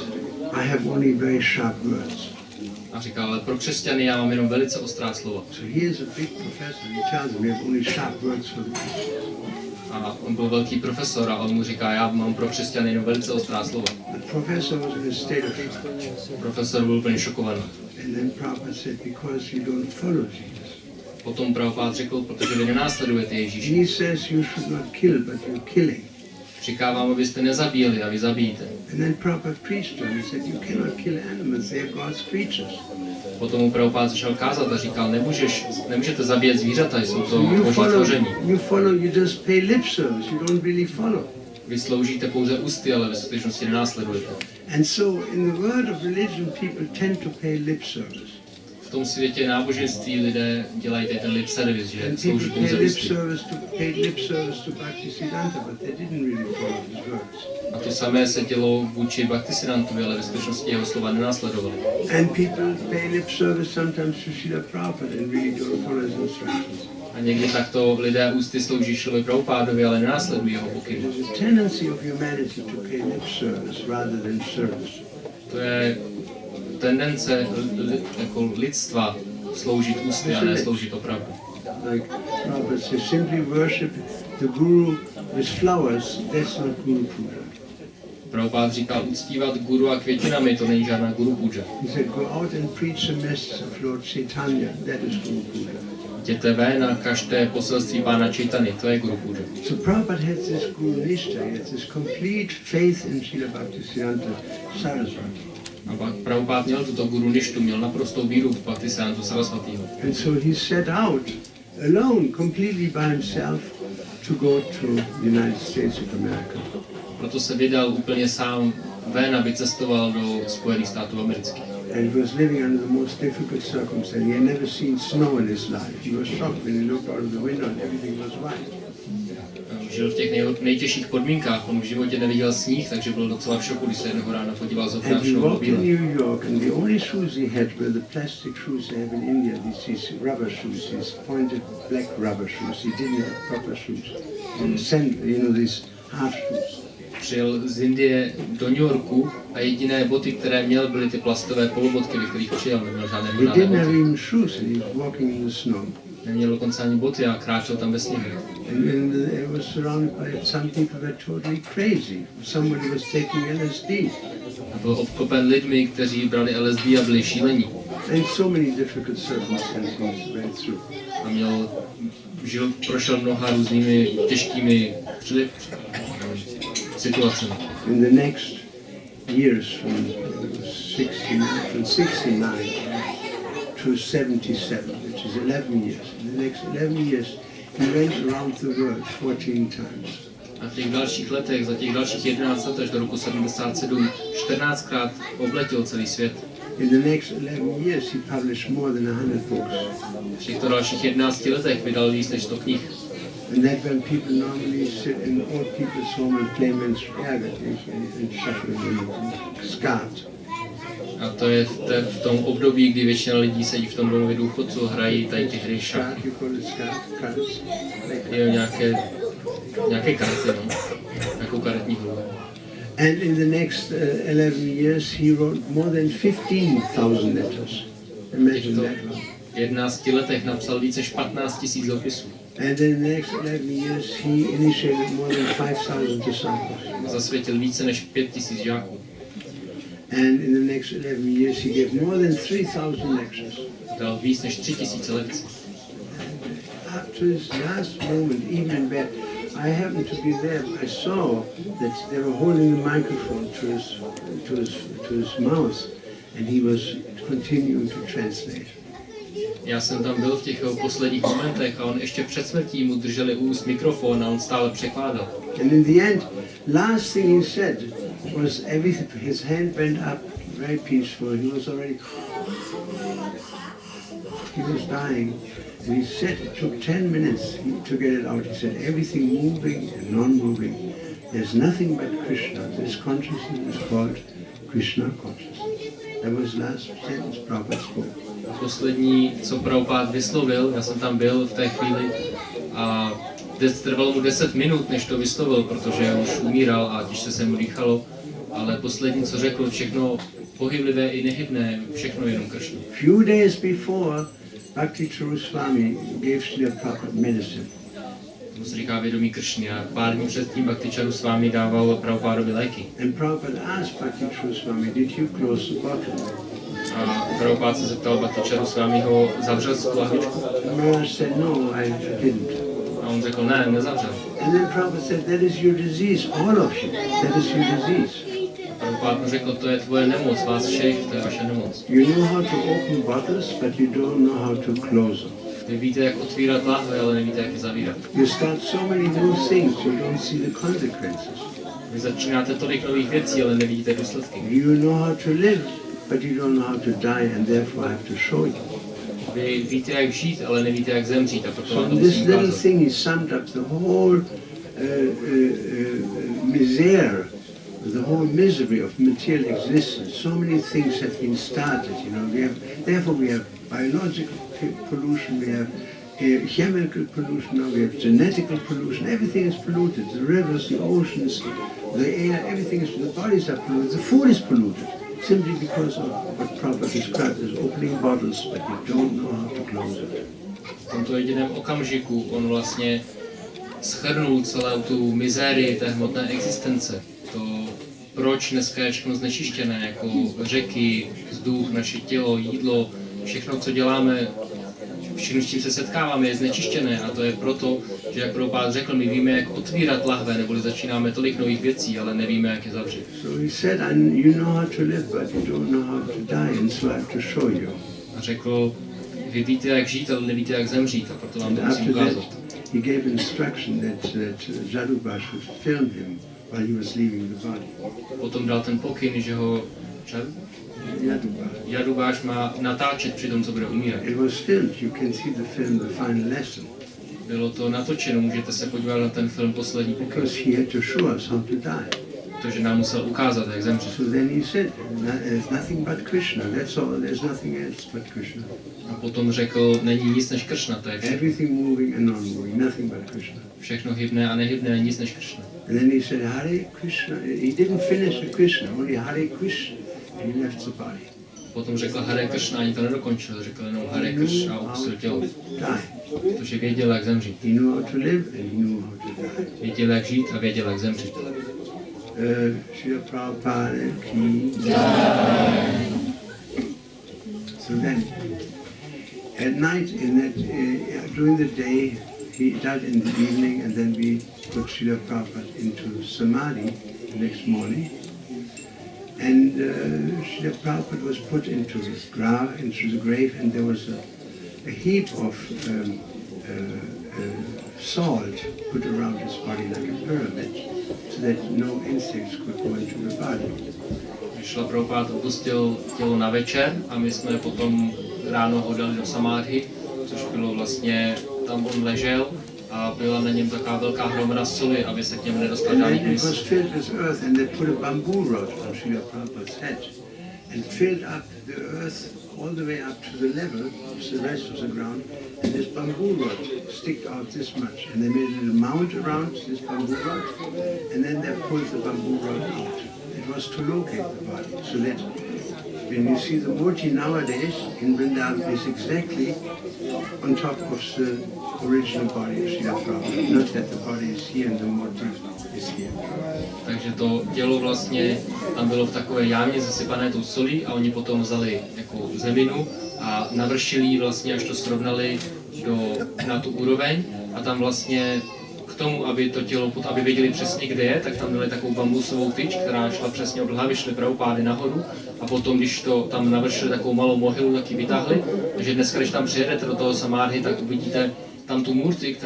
C: I have only very sharp words.
B: A říkal, ale pro křesťany já mám jenom velice ostrá slova.
C: So here's a big professor, he tells them we have only sharp words for the Christians.
B: A on byl velký profesor a on mu říká, já mám pro křesťany jenom velice ostrá slova.
C: The professor was in a state of shock.
B: Profesor byl úplně šokovaný.
C: And then Prabhupada said, because you don't follow Jesus.
B: Potom Prabhupada řekl, protože vy nenásledujete Ježíše.
C: He says you should not kill, but you're killing.
B: Říká vám, abyste nezabíjeli a vy zabíjíte.
C: And then Prabhupada preached to him. He said, you cannot kill animals, they are God's creatures.
B: Potom mu Prabhupada začal kázat a říkal, nemůžete zabíjet zvířata, jsou to boží stvoření.
C: You just pay lip service, you don't really follow.
B: Vy sloužíte pouze ústy, ale ve skutečnosti nenásledujete.
C: And so in the world of religion, people tend to pay lip service.
B: V tom světě náboženství lidé dělají ten lip service, že
C: And
B: slouží
C: people
B: pouze ústy.
C: paid lip service to Bhaktisiddhanta, but they didn't really follow his words.
B: A to samé se dělo vůči Bhaktisiddhantovi, ale ve skutečnosti jeho slova nenásledovali.
C: And people pay lip service sometimes to Srila Prabhupada and really don't follow his instructions.
B: A někdy takto lidé ústy slouží Šrilovi Prabhupádovi, ale nenásledují jeho pokyny.
C: There's a tendency of humanity to pay lip service rather than service.
B: To je tendence jako lidstva sloužit ústy a ne sloužit opravdu.
C: Like Prabhupada says, simply worship the Guru with flowers, that's not Guru Puja.
B: Prabhupád říkal, uctívat guru a květinami, to není žádná guru puja.
C: He said, go out and preach the message of Lord Chaitanya. That is Guru Puja.
B: Jděte ven a kažte poselství pána Chaitany, to je guru puja.
C: So Prabhupada had this Guru Nishta, he had this complete faith in Srila Bhaktisiddhanta Saraswati.
B: A pak Prabhupád měl tuto guru ništu, měl naprostou víru v Bhaktisiddhanta Saraswatiho.
C: And so he set out alone, completely by himself, to go to the United States of America.
B: Proto se vydal úplně sám ven, aby cestoval do Spojených států amerických.
C: And he was living under the most difficult circumstances. He had never seen snow in his life. He was shocked when he looked out of the window and everything was white.
B: Žil v těch nejtěžších podmínkách, on v životě neviděl sníh, takže byl docela v šoku, když se jednoho rána podíval z okna
C: And
B: a
C: he
B: všeho bylo
C: walked in
B: bílé.
C: New York, and the only shoes he had were the plastic shoes they have in India, these rubber shoes, these pointed black rubber shoes. He didn't have proper shoes. These half shoes.
B: Přijel z Indie do New Yorku a jediné boty, které měl, byly ty plastové polobotky, ve kterých přijel, neměl žádné
C: He
B: pořádné
C: didn't have
B: boty.
C: even shoes, and he was walking in the snow.
B: Neměl dokonce ani boty a kráčel tam ve sněhu.
C: And he was surrounded by some people were totally crazy. Somebody was taking LSD.
B: A byl obklopen lidmi, kteří brali LSD a byli šílení.
C: And so many difficult circumstances he went through.
B: A prošel mnoha různými těžkými situacemi.
C: In the next years, from 69 to 77, which is 11 years. In the next 11 years, he went around the world 14 times.
B: A v těch dalších letech, za těch dalších 11 let až do roku 77, 14krát obletěl celý svět.
C: In the next 11 years, he published more than 100 books.
B: V těchto dalších 11 letech vydal víc než 100 knih.
C: And that when people normally sit in old people's home and play Menstruaga and shuffle and skat.
B: A to je v tom období, kdy většina lidí sedí v tom domově důchodců a hrají tady ty hry šachy. Je nějaké karty, no. Nějakou karetní hru.
C: And in the next 11 years he wrote more than 15,000 letters. Imagine that.
B: V 11 letech napsal více než 15 000 dopisů.
C: And in the next 11 years he initiated more than 5,000 disciples.
B: Zasvětil více než 5 000 žáků.
C: And in the next 11 years he gave more than 3,000 lectures.
B: Dal víc než 3000 lekcí.
C: Up to his last moment, even in bed, I happened to be there. I saw that they were holding the microphone to his mouth, and he was continuing to translate.
B: Já jsem tam byl v těch posledních momentech a on ještě před smrtí mu drželi u úst mikrofon a on stále překládal.
C: And in the end, last thing he said was everything. His hand went up, very peaceful. He was already. He was dying. And he said it took 10 minutes to get it out. He said everything moving and non-moving. There's nothing but Krishna. This consciousness is called Krishna consciousness. That was the last sentence Prabhupada spoke.
B: Poslední, co Prabhupád vyslovil, já jsem tam byl v té chvíli a trvalo mu 10 minut, než to vyslovil, protože už umíral a těžce se mu dýchalo, ale poslední, co řekl, všechno pohyblivé i nehybné, všechno jenom Kršna.
C: Few days before, Bhakti Swami gave Srila Prabhupada medicine.
B: To se říká vědomí Kršny a pár dní předtím Bhakti Swami dával Prabhupádovi léky.
C: And Prabhupada asked Bhakti Swami, did you close the bottle?
B: A Prabhupád se zeptal Bhakti Swamiho, zavřel si tu lahvičku?
C: Maharaj said, no, I didn't.
B: A on řekl, ne, nezavřel.
C: And then Prabhupada said, that is your disease, all of you, that is your disease.
B: Prabhupád mu řekl, to je tvoje nemoc, vás všech, to je vaše nemoc.
C: You know how to open bottles, but you don't know how to close them.
B: Vy víte, jak otvírat lahve, ale nevíte, jak je zavírat.
C: You start so many new things, you don't see the consequences.
B: Vy začínáte tolik nových věcí, ale nevidíte důsledky.
C: You know how to live, but you don't know how to die, and therefore I have to show you.
B: Vy víte, jak žít, ale nevíte, jak zemřít, a proto vám to
C: So this
B: musím
C: little
B: ukázat.
C: thing is summed up the whole misère, the whole misery of material existence. So many things have been started, you know. Therefore we have biological pollution, we have chemical pollution, now we have genetical pollution. Everything is polluted. The rivers, the oceans, the air, everything is, the bodies are polluted. The food is polluted. Simply because of what Prabhupada described as opening bottles, but you don't know how to close it.
B: V tomto jediném okamžiku on vlastně shrnul celou tu mizérii té hmotné existence. proč dneska je všechno znečištěné, jako řeky, vzduch, naše tělo, jídlo, všechno, co děláme, všechno, s čím se setkáváme, je znečištěné a to je proto, že jak Prabhupada řekl, my víme, jak otvírat lahve, neboli začínáme tolik nových věcí, ale nevíme, jak je zavřít.
C: So he said, you know how to live, but you don't know how to die, and so I have to show you.
B: A řekl, vy víte, jak žít, ale nevíte, jak zemřít, a proto vám to musím
C: After
B: ukázat.
C: that, he gave instruction that Jadubash would film him while he was leaving the body.
B: Potom dal ten pokyn, že ho Jadubáš má natáčet při tom, co bude umírat.
C: It was filmed. You can see the film, the final lesson.
B: Bylo to natočeno, můžete se podívat na ten film Poslední pokyn.
C: Because he had to show us how to die.
B: Protože nám musel ukázat, jak zemřít.
C: So then he said, there's nothing but Krishna. That's all. There's nothing else but Krishna.
B: A potom řekl, není nic než Kršna, to je všechno.
C: Everything moving and non-moving, nothing but Krishna.
B: Všechno hybné a nehybné, nic než Kršna.
C: And then he said, Hare Krishna. He didn't finish the Krishna, only Hare Krishna. And he left the body.
B: Potom řekl Hare Kršna, ani to nedokončil, řekl jenom Hare Kršna a opustil tělo. Protože věděl, jak zemřít.
C: He knew how to live and he knew how to die.
B: Věděl, jak žít a věděl, jak zemřít.
C: Srila Prabhupada ki jai. So then, at night, during the day, he died in the evening, and then we put Srila Prabhupada into samadhi the next morning. And Srila Prabhupada was put into the grave, and there was a heap of salt put around his body like a pyramid, so that no insects could go into the body.
B: Šla Prabhupada opustil tělo na večer a my jsme potom ráno ho dali do samádhy, což bylo vlastně, tam on ležel a byla na něm taková velká hromada soli, aby se k němu nedostal žádný
C: It was
B: hmyz.
C: filled with earth, and they put a bamboo rod on Srila Prabhupada's head and filled up the earth all the way up to the level of the rest of the ground, and this bamboo rod stick out this much, and they made a little mount around this bamboo rod, and then they pulled the bamboo rod out. It was to locate the body, so that when you see the murti nowadays in Vrindavan is exactly on top of the original body of Srila Prabhupada. Not that the body is here and the murti is here.
B: Takže to tělo vlastně tam bylo v takové jámě zasypané tou solí a oni potom vzali jako zeminu a navršili ji vlastně, až to srovnali na tu úroveň a tam vlastně k tomu, aby to tělo, aby věděli přesně, kde je, tak tam dali takovou bambusovou tyč, která šla přesně od hlavy, šly Prabhupády nahoru a potom, když to tam navršili takovou malou mohylu, tak ji vytáhli. Takže dneska, když tam přijedete do toho samádhy, tak uvidíte tam tu murti,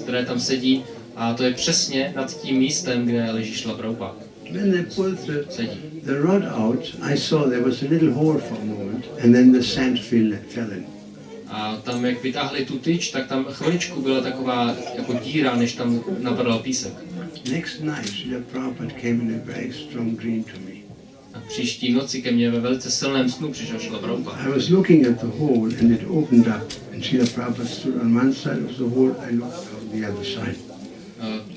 B: které tam sedí a to je přesně nad tím místem, kde leží Šrila Prabhupada.
C: When they pulled the rod out, I saw there was a little hole for a moment, and then the sand fell in.
B: A tam, jak vytáhli tu tyč, tak tam chviličku byla taková jako díra, než tam napadal písek.
C: Next night, Srila Prabhupada came in a very strong dream to me.
B: A příští noci ke mně ve velice silném snu přišel Šrila Prabhupada.
C: I was looking at the hole, and it opened up, and Srila Prabhupada stood on one side of the hole, I looked on the other side.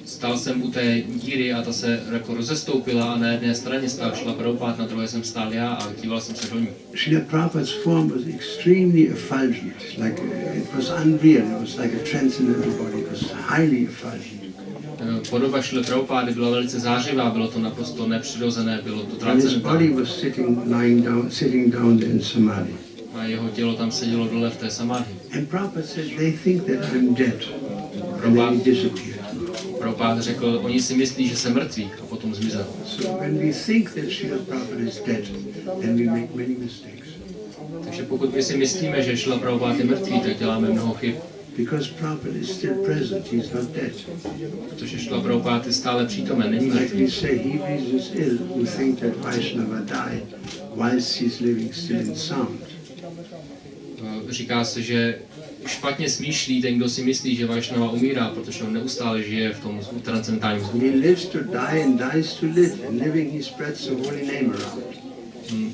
B: Stál jsem u té díry a ta se jako rozestoupila a na jedné straně stál Šrila Prabhupada, na druhé jsem stál já a díval jsem se do ní.
C: Srila Prabhupada's form was extremely effulgent, like it was unreal, it was like a transcendental body, it was highly effulgent.
B: Podoba Šrila Prabhupády byla velice zářivá, bylo to naprosto nepřirozené, bylo to
C: And his body
B: transcendentální.
C: was sitting down there in samadhi.
B: A jeho tělo tam sedělo dole v té samádhi.
C: And Prabhupada said, they think that I'm dead. And then he disappeared.
B: Prabhupada řekl, oni si myslí, že jsem mrtvý a potom zmizel.
C: So when we think that Srila Prabhupada is dead, then we make many mistakes.
B: Takže pokud my si myslíme, že Šrila Prabhupada je mrtvý, tak děláme mnoho chyb.
C: Because Prabhupada is still present, he's not dead.
B: Protože Šrila Prabhupada je stále přítomen, není
C: Like
B: mrtvý.
C: we say, he reasons ill who think that Vaishnava died whilst he's living still in sound.
B: Říká se, že špatně smýšlí ten, kdo si myslí, že Vaishnava umírá, protože on neustále žije v tom transcendentálním zvuku.
C: He lives to die and dies to live. And living, he spreads the holy name around.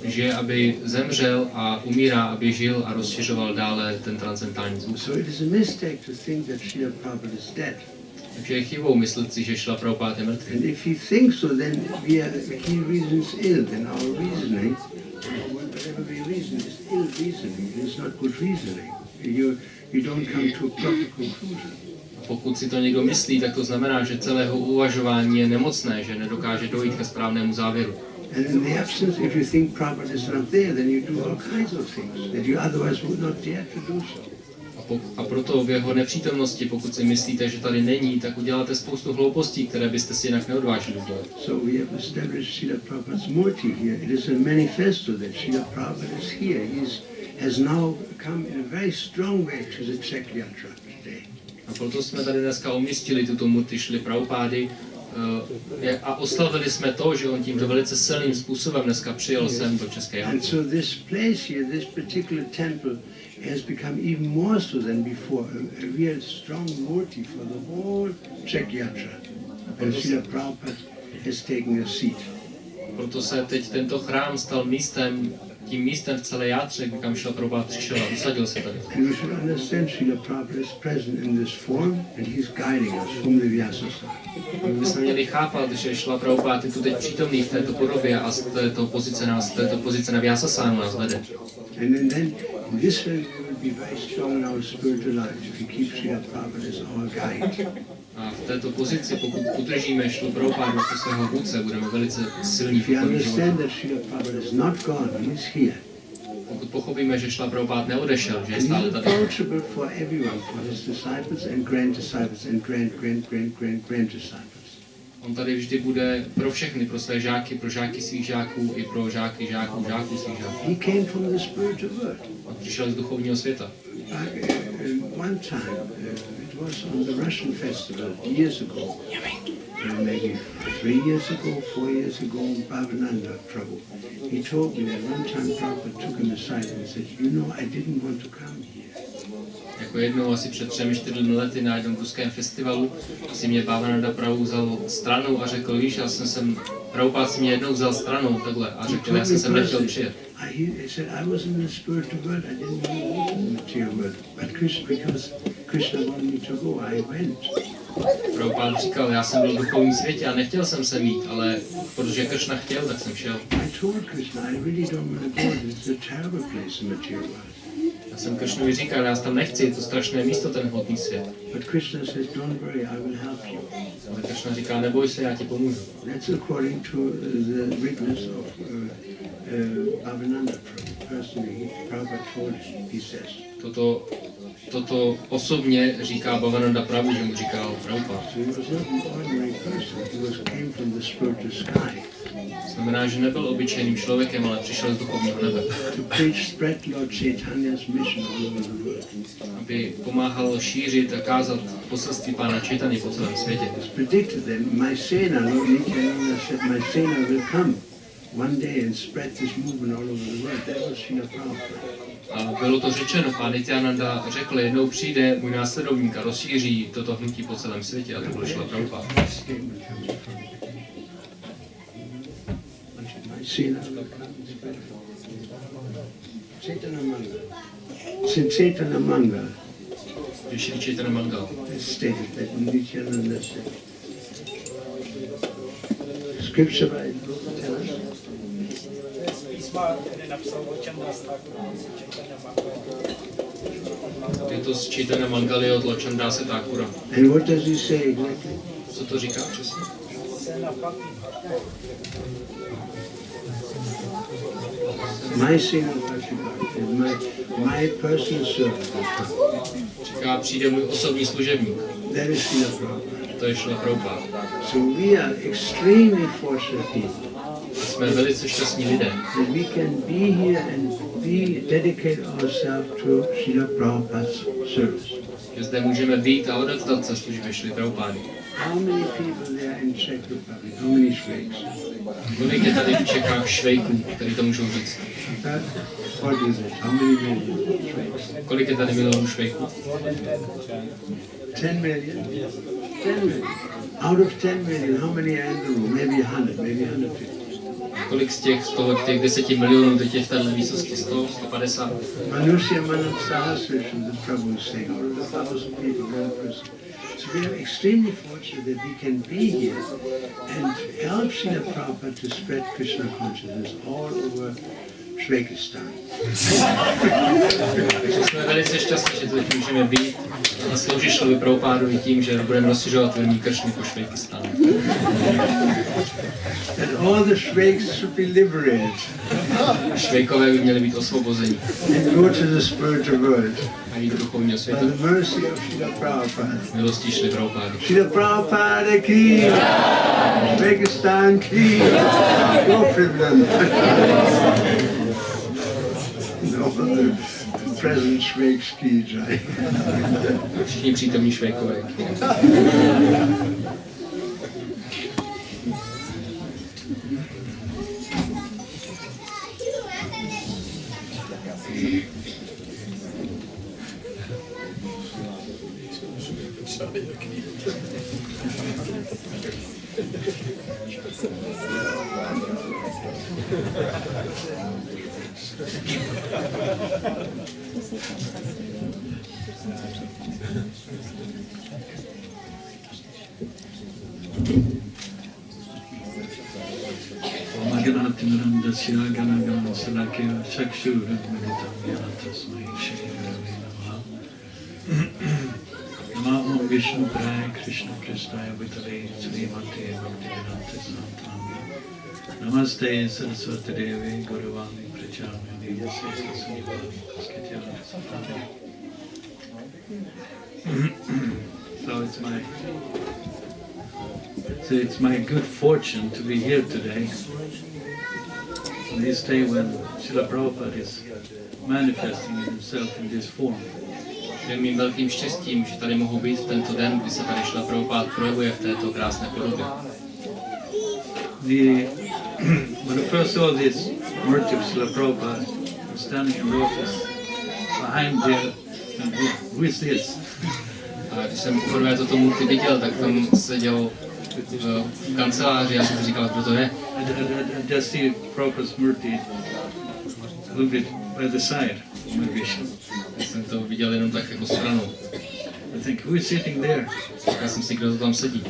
B: Žije, aby zemřel a umírá, aby žil a rozšiřoval dále ten transcendentální zvuk.
C: So it is a mistake to think that Srila Prabhupada is dead.
B: Takže je chybou myslet si, že Šrila Prabhupada je mrtvý.
C: And if he thinks so, then he reasons ill. Then our reasoning, whatever we reason, is ill reasoning. It is not good reasoning. You don't come to a proper conclusion.
B: pokud si to někdo myslí, tak to znamená, že celého uvažování je nemocné, že nedokáže dojít ke správnému závěru.
C: And in the absence, if you think Prabhupada is not there, then you do all kinds of things that you otherwise would not dare to do so.
B: A proto v jeho nepřítomnosti, pokud si myslíte, že tady není, tak uděláte spoustu hloupostí, které byste si jinak neodvážili udělat.
C: So we have established Srila Prabhupada's murti here. It is a manifesto that Srila Prabhupada is here. He has now come in a very strong way to the Czech Yatra today.
B: A proto jsme tady dneska umístili tuto murti Šrily Prabhupády a oslavili jsme to, že on tímto velice silným způsobem dneska přijel sem do České Jatry.
C: And so this place here, this particular temple, has become even more so than before, a real strong murti for the whole Czech Yatra. And Srila Prabhupada has taken a seat.
B: Proto se teď tento chrám stal tím místem v celé Játře, kam Šrila Prabhupada přišel a usadil se tady.
C: And we should understand Srila Prabhupada is present in this form and he's guiding us from the Vyasasana.
B: My bychom měli chápat, že Šrila Prabhupada je tu teď přítomný v této podobě a z této pozice na Vyasasánu nás vede.
C: And then this way we will be very strong in our spiritual life if we keep Srila Prabhupada as our guide.
B: A v této pozici, pokud udržíme Šrilu Prabhupada jako svého vůdce, budeme velice silní v duchovním životě. Pokud pochopíme, že Šrila Prabhupada neodešel, že je stále tady. On tady vždy bude pro všechny, pro své žáky, pro žáky svých žáků i pro žáky žáků, žáků svých žáků. On přišel z duchovního světa.
C: One time, it was on the Russian festival years ago, maybe 3 years ago, 4 years ago, Bhavananda Prabhu. He told me that one time Prabhupada took him aside and said, you know, I didn't want to come here.
B: Jako jednou asi před 3-4 lety na jednom ruském festivalu si mě Bhavananda Prabhu vzal stranou a řekl, víš, Prabhupada si mě jednou vzal stranou takhle a řekl, já jsem sem nechtěl přijet.
C: He said, I was in the spiritual world, I didn't want to go to the material world, but because Krishna wanted me to go, I went.
B: Prabhupada říkal, já jsem byl v duchovním světě a nechtěl jsem se mít, ale protože Krishna chtěl, tak jsem šel.
C: I told Krishna, I really don't want to go, it's a terrible place in the material world.
B: Já jsem Krishnovi říkal, já tam nechci, je to strašné místo, ten hmotný svět.
C: But Krishna says, don't worry, I will help you.
B: Ale Krishna říká, neboj se, já ti pomůžu.
C: That's according to the witness of Bhavananda Prabhu. Personally, Prabhupada told him, he says.
B: Toto osobně říká Bhavananda Prabhu, že mu říkal Prabhupada.
C: So he was not an ordinary person, he came from the spiritual sky.
B: Znamená, že nebyl obyčejným člověkem, ale přišel z duchovního nebe.
C: To preach, spread Lord Chaitanya's mission all over the world.
B: Aby pomáhal šířit a kázat poselství Pána Chaitanya po celém světě.
C: It's predicted that Maisena, Lord Nityananda said, Maisena will come one day and spread this movement all over the world. That was Srila Prabhupada.
B: A bylo to řečeno, Pán Nityananda řekl, jednou přijde můj následovník a rozšíří toto hnutí po celém světě a to byl Šrila Prabhupada.
C: Chaitanya Mangal.
B: Shri Chaitanya Mangal.
C: Stated that Nityananda said. Scripture by tell us.
B: Je to z Chaitanya Mangaly od Lochandase Thakura.
C: And what does he say exactly?
B: Co to říká přesně?
C: My single my personal servant.
B: Říká, přijde můj osobní služebník.
C: That is Srila Prabhupada.
B: To je Šrila Prabhupada.
C: So we are extremely fortunate people.
B: Jsme velice šťastní lidé.
C: That we can be here and dedicate ourselves to Srila Prabhupada's service.
B: Že zde můžeme být a odevzdat se službě Šrily Prabhupády.
C: How many people there in Czech Republic? How many Švejks?
B: Kolik je tady v Čechách Švejků, který to můžou říct?
C: What is it? How many million Švejks?
B: Kolik je tady milionů Švejků?
C: 10 million? 10 million. Out of 10 million, how many are in the room? Maybe 100, maybe 150.
B: Kolik z těch 10 milionů teď je v téhle výsosti? 100, 150?
C: Manusya Manam Sahasrisham, the Prabhu is saying, out of 1,000 people, 1 person. So we are extremely fortunate that we can be here and help Srila Prabhupada to spread Krishna consciousness all over Sri Uzbekistan.
B: Takže jsme velice šťastní, že tu teď můžeme být a sloužit Šrilovi Prabhupádovi tím, že budeme rozšiřovat verní kršny po Švejkistánu.
C: That all the Švejks should be liberated.
B: Švejkové by měli být osvobozeni.
C: And go to the spiritual world.
B: A jít do duchovního
C: By
B: světa.
C: the mercy of Srila Prabhupada.
B: Milostí Šrily Prabhupády.
C: Srila Prabhupada ki, Uzbekistan ki, go Prabhu. All the present Švejks ki jai.
B: Všichni přítomní Švejkové.
D: Namo Vishnu Praya Krishna Kristaya Vitale Srimate Bhaktivedanta Santami Namaste Saraswati Devi Guruvani Prachami Yasya Suniva Skatyana Santami. So it's my good fortune to be here today on this day when Srila Prabhupada is manifesting himself in this form.
B: Je mým velkým štěstím, že tady mohu být v tento den, kdy se tady Šrila Prabhupád projevuje v této krásné podobě.
D: When I first saw this murti of Srila Prabhupada, I was standing in the office behind there, and who is this?
B: A když jsem poprvé toto murti viděl, tak tam seděl v kanceláři a jsem si říkal, kdo to je.
D: I just see Prabhupada's murti a little bit by the side of my vision.
B: Já jsem to viděl jenom tak jako stranou.
D: I think, who is sitting there?
B: Já jsem si, kdo to tam sedí.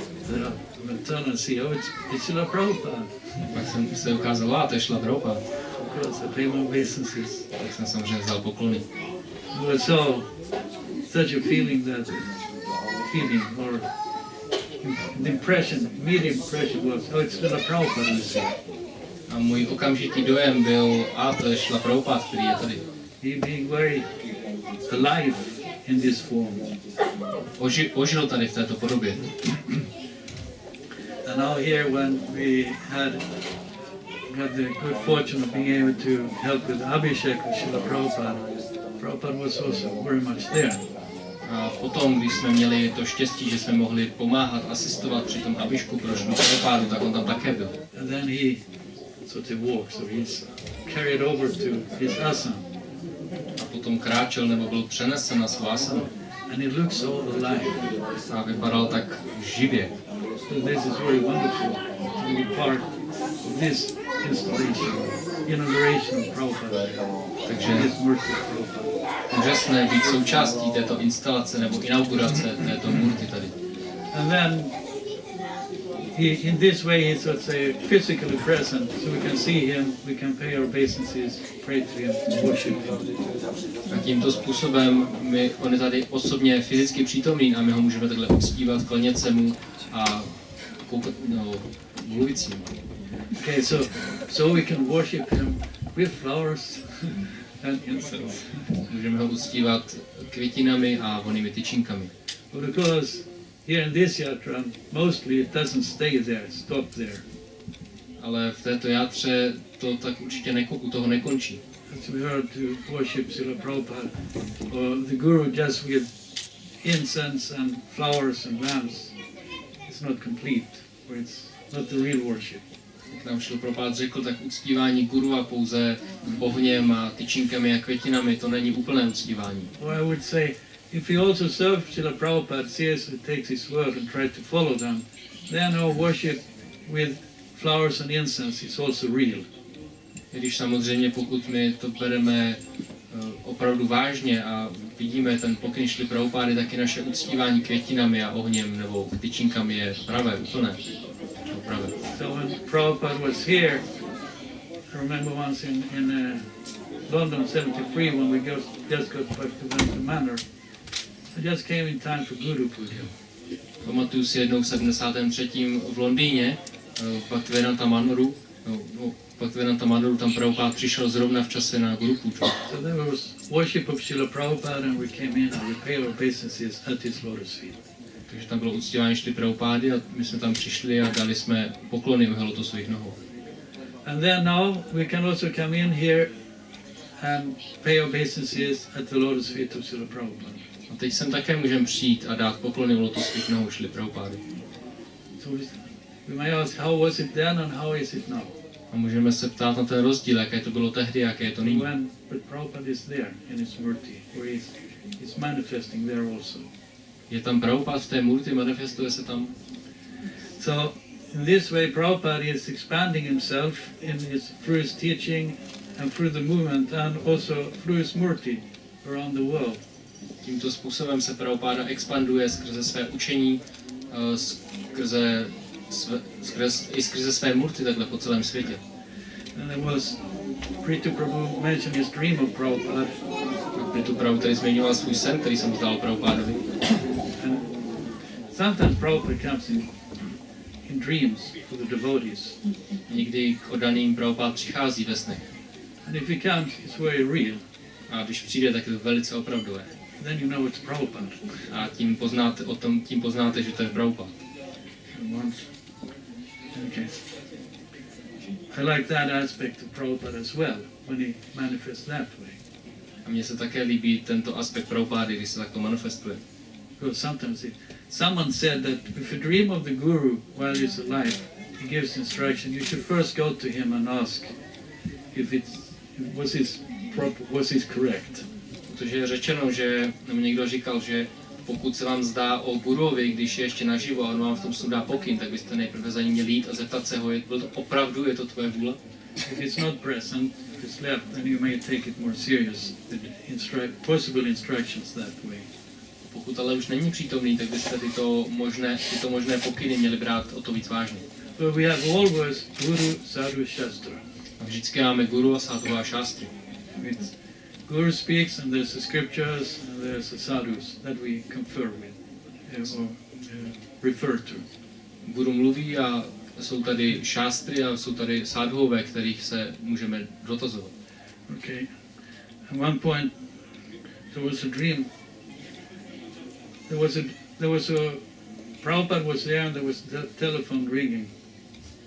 D: I turn and see, oh, it's Srila Prabhupada.
B: Pak jsem se ukázal, to je Šrila Prabhupád.
D: Of course, I pay my obeisances.
B: Tak jsem samozřejmě vzal poklony.
D: It was such a feeling or the impression, immediate impression was, oh, it's Srila Prabhupada who's here.
B: A můj okamžitý dojem byl, to je Šrila Prabhupád, který je tady.
D: He being very alive in this form.
B: Ožil tady v této podobě.
D: And now here when we had the good fortune of being able to help with Abhishek with Srila Prabhupada, Prabhupada was also very much there.
B: A potom, když jsme měli to štěstí, že jsme mohli pomáhat, asistovat při tom Abhišku pro Šrilu Prabhupádu, tak on tam také byl.
D: And then he sort of walked, so he's carried over to his asana.
B: A potom kráčel nebo byl přenesen na svou asanu.
D: And it looks so alive.
B: A vypadal tak živě.
D: So this is very wonderful to be part of this installation, inauguration of Prabhupada.
B: Takže
D: This murti of Prabhupada.
B: úžasné být součástí této instalace nebo inaugurace této murty tady.
D: And then in this way he's, let's say, physically present, so we can see him, we can pay our obeisances, pray to him, worship him.
B: A tímto způsobem on je tady osobně fyzicky přítomný a my ho můžeme takhle uctívat, klanět se mu a mluvit s ním.
D: Okay, so we can worship him with flowers and incense.
B: Můžeme ho uctívat květinami a vonnými tyčinkami.
D: But of course, here in this yatra, mostly it doesn't stay there, stop there.
B: Ale v této játře to tak určitě u toho nekončí.
D: As we heard, to worship Srila Prabhupada, or the Guru just with incense and flowers and lamps, it's not complete, or it's not the real worship.
B: Jak nám Šrila Prabhupád řekl, tak uctívání guru a pouze ohněm a tyčinkami a květinami, to není úplné uctívání.
D: Or I would say, if we also serve Srila Prabhupada, seriously takes his word and try to follow them, then our worship with flowers and incense is also real.
B: Když samozřejmě pokud my to bereme opravdu vážně a vidíme ten pokyn Šrily Prabhupády, tak i naše uctívání květinami a ohněm nebo tyčinkami je pravé, úplné. Pravé.
D: So when Prabhupada was here, I remember once in London '73 when we just got back to Westminster Manor. I just came in time for Guru Puja.
B: Pamatuju si jednou v 73. v Londýně, v Bhaktivedanta Manoru, tam Prabhupád přišel zrovna v čase na Guru Puju.
D: So there was worship of Srila Prabhupada and we came in and we paid our obeisances at his lotus feet.
B: Takže tam bylo uctívání Šty Prabhupády a my jsme tam přišli a dali jsme poklony u jeho lotosových nohou.
D: And then now we can also come in here and pay obeisances at the lotus feet of Srila Prabhupada.
B: A teď sem také můžeme přijít a dát poklony u lotosových nohou Šty Prabhupády.
D: So we may ask, how was it then and how is it now?
B: A můžeme se ptát na ten rozdíl, jaké to bylo tehdy, jaké je to nyní.
D: But Prabhupada is there in his murti, where he's manifesting there also.
B: Je tam Prabhupád v té murti, manifestuje se tam.
D: So in this way Prabhupada is expanding himself through his teaching and through the movement and also through his murti around the world.
B: Tímto způsobem se Prabhupáda expanduje skrze své učení, i skrze své murty takhle po celém světě.
D: And there was Prithu Prabhu mentioned his dream of Prabhupada.
B: Prithu Prabhu tady zmiňoval svůj sen, který jsem zdal Prabhupádovi.
D: And sometimes Prabhupada comes in dreams for the devotees.
B: Někdy k oddaným Prabhupád přichází ve snech.
D: And if he comes, it's very real.
B: A když přijde, tak je to velice opravdové.
D: Then you know it's Prabhupada.
B: A tím poznáte, že to je Prabhupád.
D: Okay. I like that aspect of Prabhupada as well, when he manifests that way.
B: A mně se také líbí tento aspekt Prabhupády, když se takto manifestuje.
D: Because sometimes someone said that if you dream of the Guru while he's alive, he gives instruction, you should first go to him and ask if was his correct.
B: Protože je řečeno, že někdo říkal, že pokud se vám zdá o guruovi, když je ještě naživo a on vám v tom snu dá pokyn, tak byste nejprve za ním měli jít a zeptat se ho, byl to opravdu, je to tvoje vůle?
D: If it's not present, if it's left, then you may take it more serious, the possible instructions that way.
B: Pokud ale už není přítomný, tak byste tyto možné pokyny měli brát o to víc vážně.
D: So we have always Guru, Sadhu, Shastra.
B: A vždycky máme guru a sadhu a šástry.
D: Guru speaks and there's the scriptures and there's the sadhus that we confer with or refer to.
B: Guru mluví a jsou tady šástry a jsou tady sadhuové, kterých se můžeme dotazovat.
D: Okay. At one point there was a dream. Prabhupada was there and there was the telephone ringing.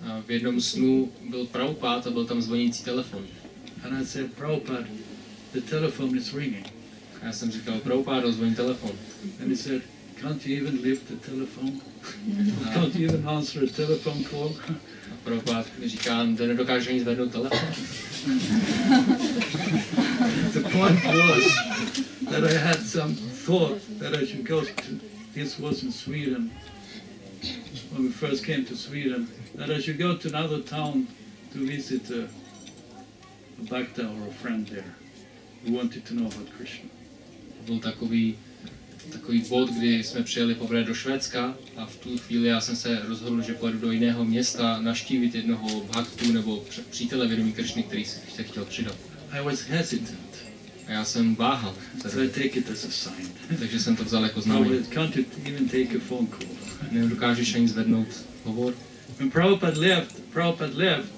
B: A v jednom snu byl Prabhupád a byl tam zvonící telefon.
D: And I said, Prabhupada, the telephone is ringing.
B: A já jsem říkal, Prabhupádo, zvoní telefon.
D: And he said, can't you even lift the telephone? Can't you even answer a telephone call?
B: A Prabhupád mi říká, že nedokáže ani zvednout telefon.
D: The point was that I had some thought that I should go to, this was in Sweden, when we first came to Sweden, that I should go to another town to visit a bhakta or a friend there who wanted to know about Krishna.
B: Byl takový bod, kdy jsme přijeli poprvé do Švédska a v tu chvíli já jsem se rozhodl, že pojedu do jiného města navštívit jednoho bhaktu nebo přítele vědomí Kršny, který se chtěl přidat.
D: I was hesitant.
B: A já jsem váhal.
D: So I take it as a sign.
B: Takže jsem to vzal jako
D: No,
B: znamení.
D: can't you even take a phone call?
B: Nedokážeš ani zvednout hovor.
D: When Prabhupada left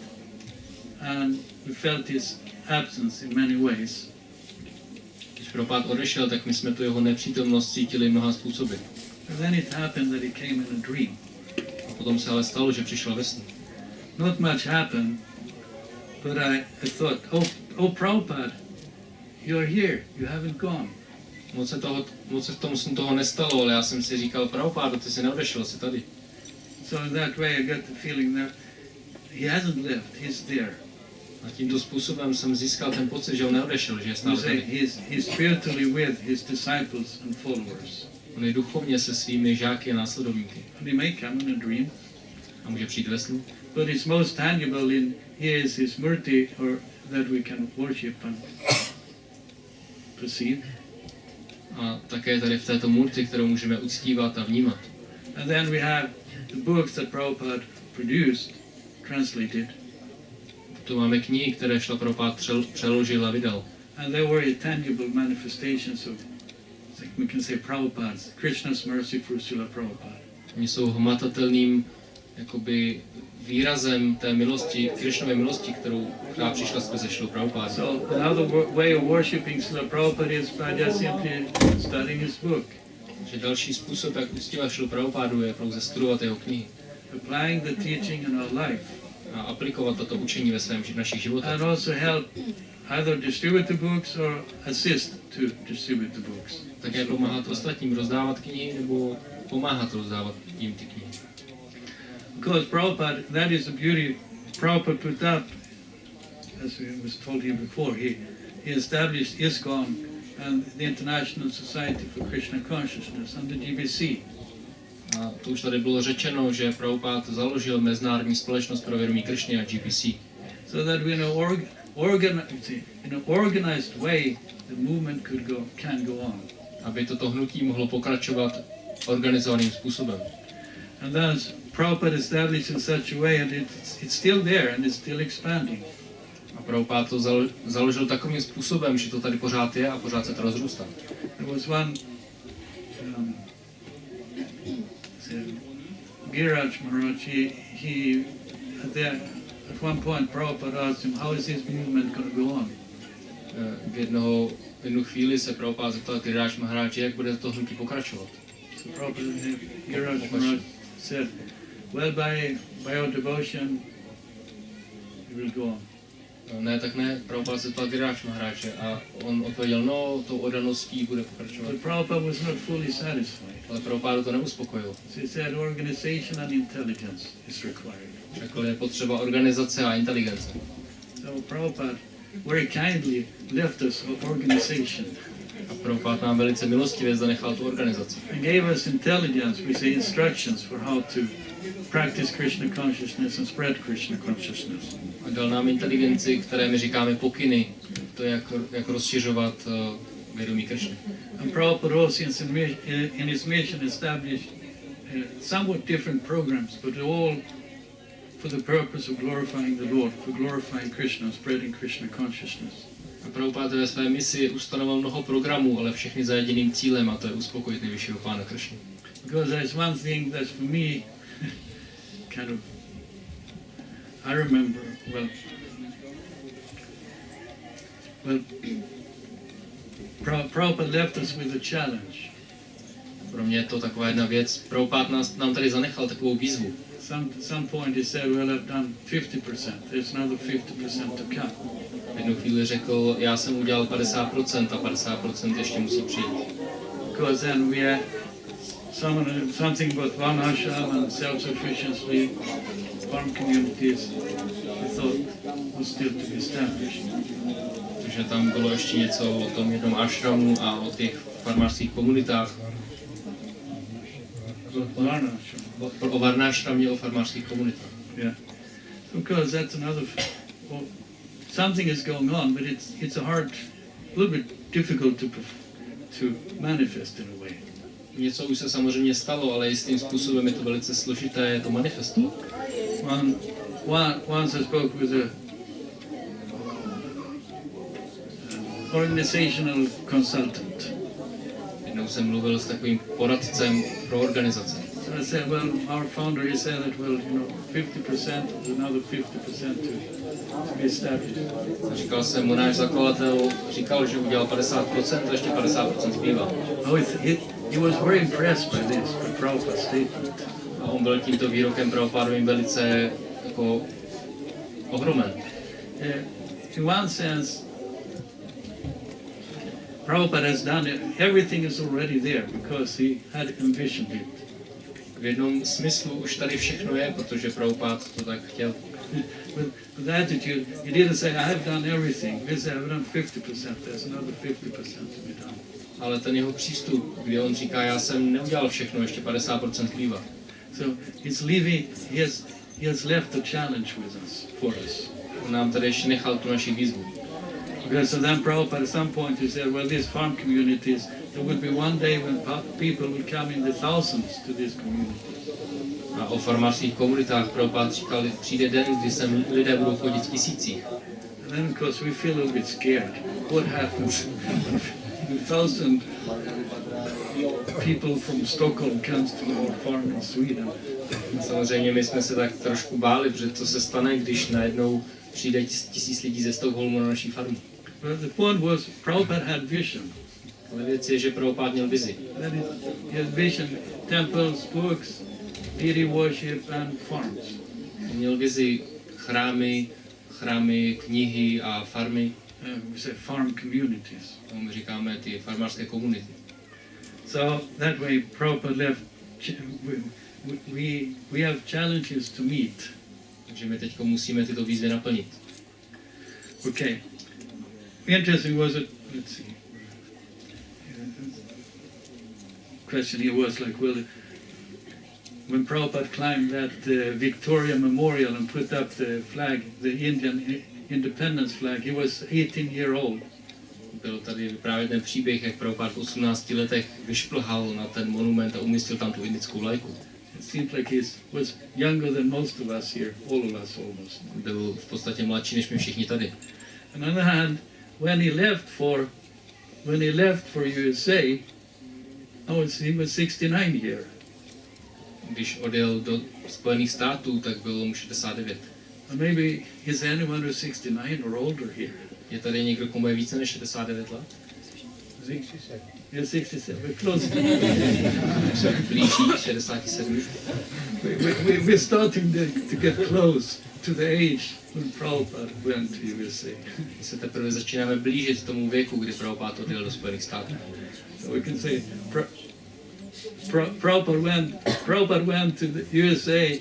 D: and we felt his absence in many ways.
B: Když Prabhupád odešel, tak my jsme tu jeho nepřítomnost cítili mnoha způsoby.
D: And then it happened that he came in a dream.
B: A potom se ale stalo, že přišel ve snu.
D: Not much happened, but I thought, oh Prabhupada, you're here, you haven't gone.
B: Moc se v tom snu toho nestalo, ale já jsem si říkal, Prabhupádo, ty jsi neodešel, jsi tady.
D: So in that way I got the feeling that he hasn't left, he's there.
B: A tímto způsobem jsem získal ten pocit, že on neodešel, že je stále tady.
D: He's spiritually with his disciples and followers.
B: On je duchovně se svými žáky a následovníky.
D: And he may come in a dream.
B: A může přijít ve snu.
D: But it's most tangible in here is his murti, or that we can worship and perceive.
B: A také tady v této murti, kterou můžeme uctívat a vnímat.
D: And then we have the books that Prabhupada produced, translated.
B: Tu máme knihy, které Šrila Prabhupád přeložil a vydal.
D: And they were tangible manifestations of, like we can say, Prabhupada's, Krishna's mercy for Srila Prabhupada.
B: Oni jsou hmatatelným jakoby výrazem té milosti, Krishnově milosti, která přišla skrze Šrilu Prabhupádu.
D: So another way of worshiping Srila Prabhupada is by just simply studying his book.
B: Že další způsob, jak uctívat Šrilu Prabhupádu, je pouze studovat jeho knihy.
D: Applying the teaching in our life.
B: A aplikovat toto učení ve našich životech.
D: And also help either distribute the books or assist to distribute the books.
B: Také pomáhat ostatním rozdávat knihy nebo pomáhat rozdávat jim ty knihy.
D: Because Prabhupada, that is the beauty Prabhupada put up, as was told here before, he established ISKCON and the International Society for Krishna Consciousness and the GBC.
B: A to už tady bylo řečeno, že Prabhupada založil Mezinárodní společnost pro vědomí Krišny a GBC.
D: So that we in an organized way the movement can go on.
B: Aby toto hnutí mohlo pokračovat organizovaným způsobem.
D: And thus Prabhupada established in such a way, and it's still there and it's still expanding.
B: A Prabhupada to založil takovým způsobem, že to tady pořád je a pořád se to rozrůstá.
D: There was one Giraj Maharaj, he at one point Prabhupada asked him, how is this movement going to go on?
B: V jednu chvíli se Prabhupada zeptal Giraj Maharaj, jak bude to hnutí pokračovat.
D: So Prabhupada, Giraj Maharaj said, well, by our devotion, it will go on.
B: Ne, tak ne, Prabhupada se ptal Giraj Maharáče a on odpověděl, no, tou oddaností bude pokračovat.
D: But Prabhupada was not fully satisfied.
B: Ale Prabhupada to neuspokojil.
D: So he said organization and intelligence is required.
B: Řekl, je potřeba organizace a inteligence.
D: So Prabhupada very kindly left us organization.
B: A Prabhupada nám velice milostivě zanechal tu organizaci.
D: And gave us intelligence, we say instructions for how to practice Krishna consciousness and spread Krishna consciousness.
B: A dal nám inteligenci, které my říkáme pokyny, to jak rozšiřovat vědomí Krishny.
D: And Prabhupada also in his mission established somewhat different programs, but all for the purpose of glorifying the Lord, for glorifying Krishna, spreading Krishna consciousness.
B: A Prabhupada ve své misi ustanovil mnoho programů, ale všechny za jediným cílem, a to je uspokojit nejvyššího Pána Krishnu.
D: Because there's one thing that's for me kind of, I remember, well, Prabhupada left us with a challenge.
B: Pro mě je to taková jedna věc. Prabhupada nám tady zanechal takovou výzvu.
D: Some point he said, well, I've done 50%. There's another 50% to come.
B: V jednu chvíli řekl, já jsem udělal 50% a 50% ještě musí přijít.
D: Because then we had something about Varnashram and self-sufficiency, farm communities, we thought was still to be established.
B: Protože tam bylo ještě něco o tom jednom ashramu a o těch farmářských komunitách. O Varnášramě, o farmářských komunitách.
D: Yeah. Because that's another, well, something is going on, but it's a little bit difficult to manifest in a way.
B: Něco už se samozřejmě stalo, ale jistým způsobem je to velice složité to manifestovat.
D: Once I spoke with a organizational consultant.
B: Jednou jsem mluvil s takovým poradcem pro organizace.
D: So I said, well, our founder, he said that, well, 50% is another 50% to be established.
B: Říkal jsem mu, náš zakladatel říkal, že udělal 50% a ještě 50% zbývá.
D: Oh, he was very impressed by this, by Prabhupada's statement.
B: A on byl tímto výrokem Prabhupádovým velice jako ohromen.
D: In one sense, Prabhupada has done it. Everything is already there because he had envisioned it.
B: V jednom smyslu už tady všechno je, protože Prabhupada to tak chtěl.
D: With the attitude, he didn't say, I have done everything. He said, I've done 50%. There's another 50% to be done.
B: Ale ten jeho přístup, kdy on říká, já jsem neudělal všechno, ještě 50% zbývá.
D: So he's leaving. He has left the challenge with us, for us.
B: On nám tady ještě nechal tu naši výzvu.
D: Because so then Prabhupada at some point he said, well, these farm communities, there would be one day when people would come in the thousands to these communities.
B: A o farmářských komunitách Prabhupada říkal, přijde den, kdy sem lidé budou chodit v tisících.
D: And then, of course, we feel a little bit scared. What happens when 1,000 people from Stockholm comes to our farm in Sweden?
B: Samozřejmě my jsme se tak trošku báli, protože co se stane, když najednou přijde 1000 lidí ze Stockholmu na naší farmu.
D: But the point was, Prabhupada had vision.
B: Ale věc je, že Prabhupada měl vizi.
D: That is, he had vision, temples, books, deity worship and farms.
B: Měl vizi chrámy, knihy a farmy.
D: We say farm communities.
B: My říkáme ty farmářské komunity.
D: So that way Prabhupada left, we have challenges to meet.
B: Takže my teď musíme tyto výzvy naplnit.
D: Okay. Interesting was it, let's see. Question here was like, well, when Prabhupada climbed that Victoria Memorial and put up the flag, the Indian independence flag, he was 18-year-old.
B: Byl tady právě ten příběh, jak Prabhupada v 18 letech vyšplhal na ten monument a umístil tam tu indickou vlajku.
D: It seems like he was younger than most of us here, all of us almost.
B: Byl v podstatě mladší než my všichni tady.
D: On the other hand, when he left for USA, he was 69 year.
B: Když odjel do Spojených států, tak bylo mu 69.
D: And maybe is anyone who's 69 or older here?
B: Je tady někdo, komu je více než 69 let?
D: 67. You're 67. We're close.
B: Se blíží 67.
D: We're starting to get close to the age when Prabhupada went to USA.
B: My se teprve začínáme blížit tomu věku, kdy Prabhupada odjel do Spojených států.
D: So we can say Prabhupada went to the USA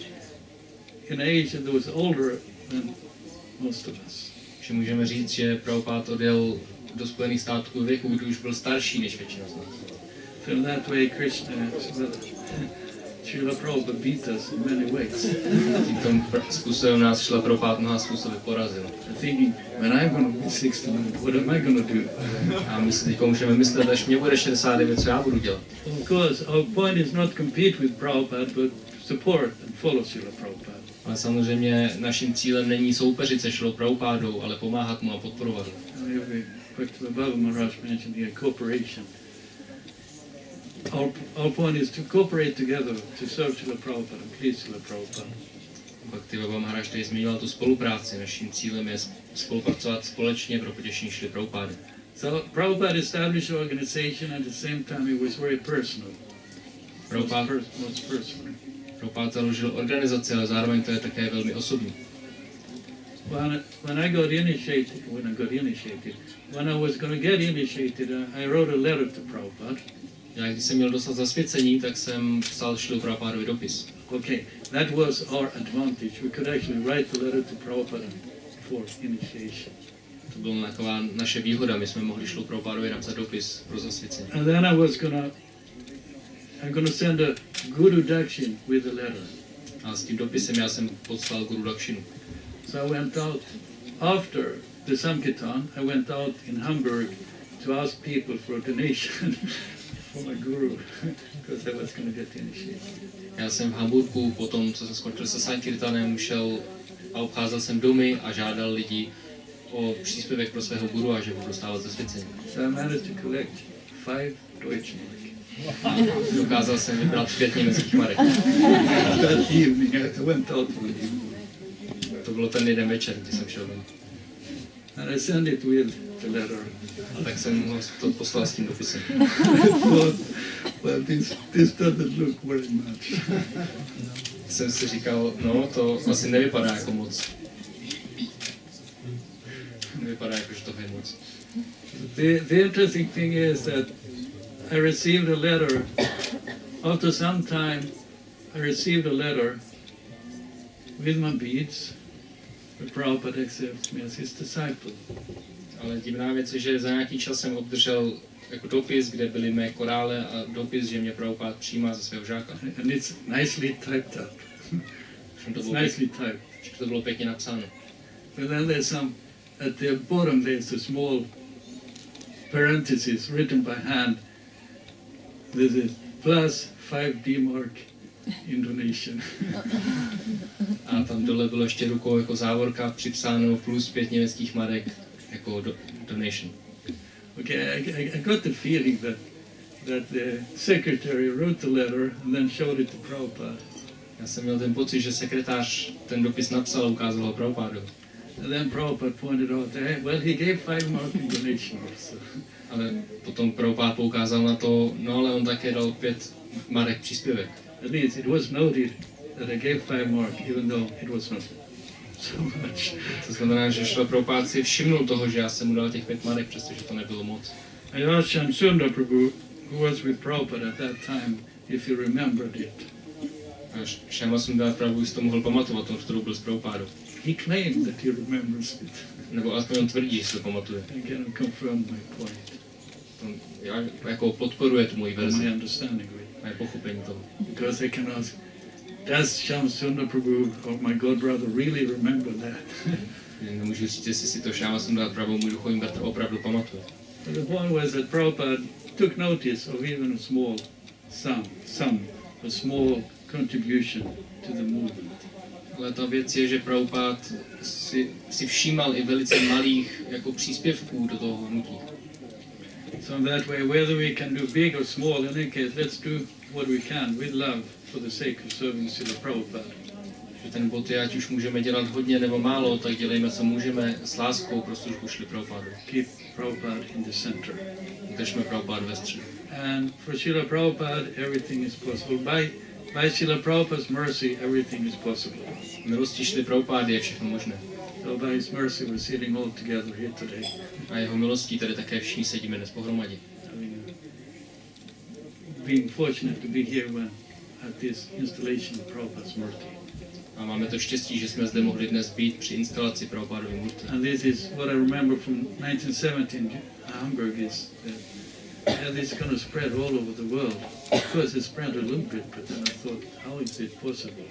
D: in age that was older than most of us.
B: Takže můžeme říct, že Prabhupada odjel do Spojených států v věku, kdy už byl starší než většina z nás.
D: So that way Krishna, Srila Prabhupada beat us in many ways.
B: Tímto způsobem nás Srila Prabhupada mnoha způsoby porazil.
D: Thinking, when I'm going to be 69, what am I going to do?
B: A my si teď můžeme myslet, až mě bude 69, co já budu dělat.
D: Of course, our point is not compete with Prabhupada, but support and follow Srila Prabhupada.
B: Ale samozřejmě naším cílem není soupeřit se Srilou Prabhupádou, ale pomáhat mu a podporovat ho.
D: Dr. Baba Maharaj mentioned here cooperation. Our point is to cooperate together to serve Srila Prabhupada and please Srila Prabhupada.
B: Bhakti Baba Maharaj tady zmiňoval tu spolupráci. Naším cílem je spolupracovat společně pro potěšení Srily Prabhupády.
D: So Prabhupada established an organization, and at the same time it was very personal. Most personal.
B: Prabhupada založil organizaci, ale zároveň to je také velmi osobní.
D: When I was going to get initiated, I wrote a letter to Prabhupada.
B: Já když jsem měl dostat zasvěcení, tak jsem psal Šrilu Prabhupádovi dopis.
D: Okay, that was our advantage. We could actually write the letter to Prabhupada for initiation.
B: To byla taková naše výhoda, my jsme mohli Šrilu Prabhupádovi napsat dopis pro zasvěcení.
D: And then I'm gonna send a Guru Dakshin with the letter.
B: A s tím dopisem já jsem poslal Guru Dakshinu.
D: So I went out after the Sankirtan. I went out in Hamburg to ask people for a donation for my guru, because I was going to get initiated.
B: Já jsem v Hamburgu, potom co jsem skončil se Sankirtanem, šel a obcházel jsem domy a žádal lidi o příspěvek pro svého guru a že budu dostávat zasvěcení.
D: So I managed to collect 5 Deutschmark.
B: Dokázal jsem vybrat 5 německých marek.
D: That evening I went out for the evening.
B: To bylo ten jeden večer, kdy jsem šel ven.
D: And I sent it with the letter.
B: A tak jsem ho to poslal s tím dopisem.
D: Well, this doesn't look very much.
B: Jsem si říkal, no to asi nevypadá jako moc. Nevypadá jako, že to je moc.
D: The interesting thing is that I received a letter. After some time, I received a letter with my beads. The Prabhupada accepts me as his disciple.
B: Ale divná věc je, že za nějaký čas jsem obdržel jako dopis, kde byly mé korále a dopis, že mě Prabhupada přijímá za svého žáka.
D: And it's nicely typed up.
B: To bylo pěkně napsáno.
D: But then there's some, at the bottom there's a small parenthesis written by hand. This is plus 5 D-mark Indonesian.
B: A tam dole bylo ještě rukou jako závorka připsáno plus 5 německých marek jako donation.
D: Okay, I got the feeling that the secretary wrote the letter and then showed it to Prabhupada.
B: Já jsem měl ten pocit, že sekretář ten dopis napsal a ukázal ho Prabhupádovi.
D: And then Prabhupada pointed out that, well, he gave 5 mark in donation also.
B: Ale potom Prabhupád poukázal na to, no ale on také dal 5 marek příspěvek.
D: At least it was noted that I gave 5 mark, even though it was not so much.
B: To znamená, že Šrila Prabhupád si všimnul toho, že já jsem mu dal těch 5 marek, přestože to nebylo moc.
D: I asked Shamsundar Prabhu, who was with Prabhupada at that time, if he remembered it.
B: A Šama Sundar Prabhu si to mohl pamatovat, on v tom byl z Prabhupádu.
D: He claimed that he remembers it.
B: Nebo aspoň on tvrdí, že se to pamatuje.
D: I cannot confirm my point,
B: Já jako podporuje tu moji
D: my
B: verzi,
D: understanding of it.
B: moje pochopení toho.
D: Because I can ask, does Shamsundar Prabhu or my god brother really remember that?
B: Nemůžu říct, jestli si to Šama Sundar Prabhu, můj duchovní bratr, opravdu pamatuje.
D: But the point was that Prabhupada took notice of even a small sum, a small contribution to the movement.
B: Ale ta věc je, že Prabhupád si všímal i velice malých jako příspěvků do toho hnutí.
D: So that way, whether we can do big or small, in any case, let's do what we can with love for the sake of serving Srila Prabhupada.
B: Že ten bod je, ať už můžeme dělat hodně nebo málo, tak dělejme, co můžeme s láskou pro službu Šrily Prabhupádu.
D: Keep Prabhupada in the center.
B: Držme Prabhupádu ve středu.
D: And for Srila Prabhupada, everything is possible. By Srila Prabhupada's mercy, everything is possible.
B: Milostí Šrily Prabhupády je všechno možné.
D: So by his mercy, we're sitting all together here today.
B: A jeho milostí tady také všichni sedíme dnes pohromadě.
D: Being fortunate to be here when at this installation of Prabhupada's murti.
B: A máme to štěstí, že jsme zde mohli dnes být při instalaci Prabhupádovy murty.
D: And this is what I remember from 1917 in Hamburg is that this is going to spread all over the world. Of course, it spread a little bit, but then I thought, how is it possible?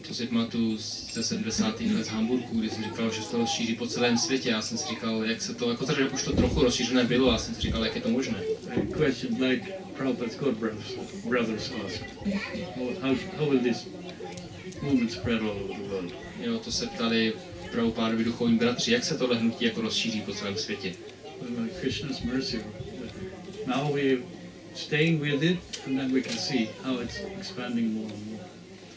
B: To si pamatuju ze 70. let z Hamburku, kdy jsem říkal, že se to rozšíří po celém světě. Já jsem si říkal, jak se to, jako tady už to trochu rozšířené bylo, já jsem si říkal, jak je to možné.
D: A question like Prabhupada's god brothers asked, how will this movement spread all over the world?
B: Jo, to se ptali Prabhupádovi duchovní bratři, jak se tohle hnutí jako rozšíří po celém světě.
D: Well, Krishna's mercy. Now we're staying with it, and then we can see how it's expanding more and more.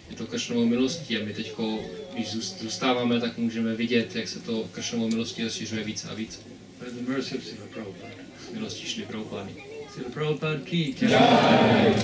B: Je to Kršnovou milostí a my teď, když zůstáváme, tak můžeme vidět, jak se to Kršnovou milostí rozšiřuje více a více.
D: By the mercy of Srila Prabhupada.
B: Milostí Šrily Prabhupády.
D: Srila Prabhupada ki jai.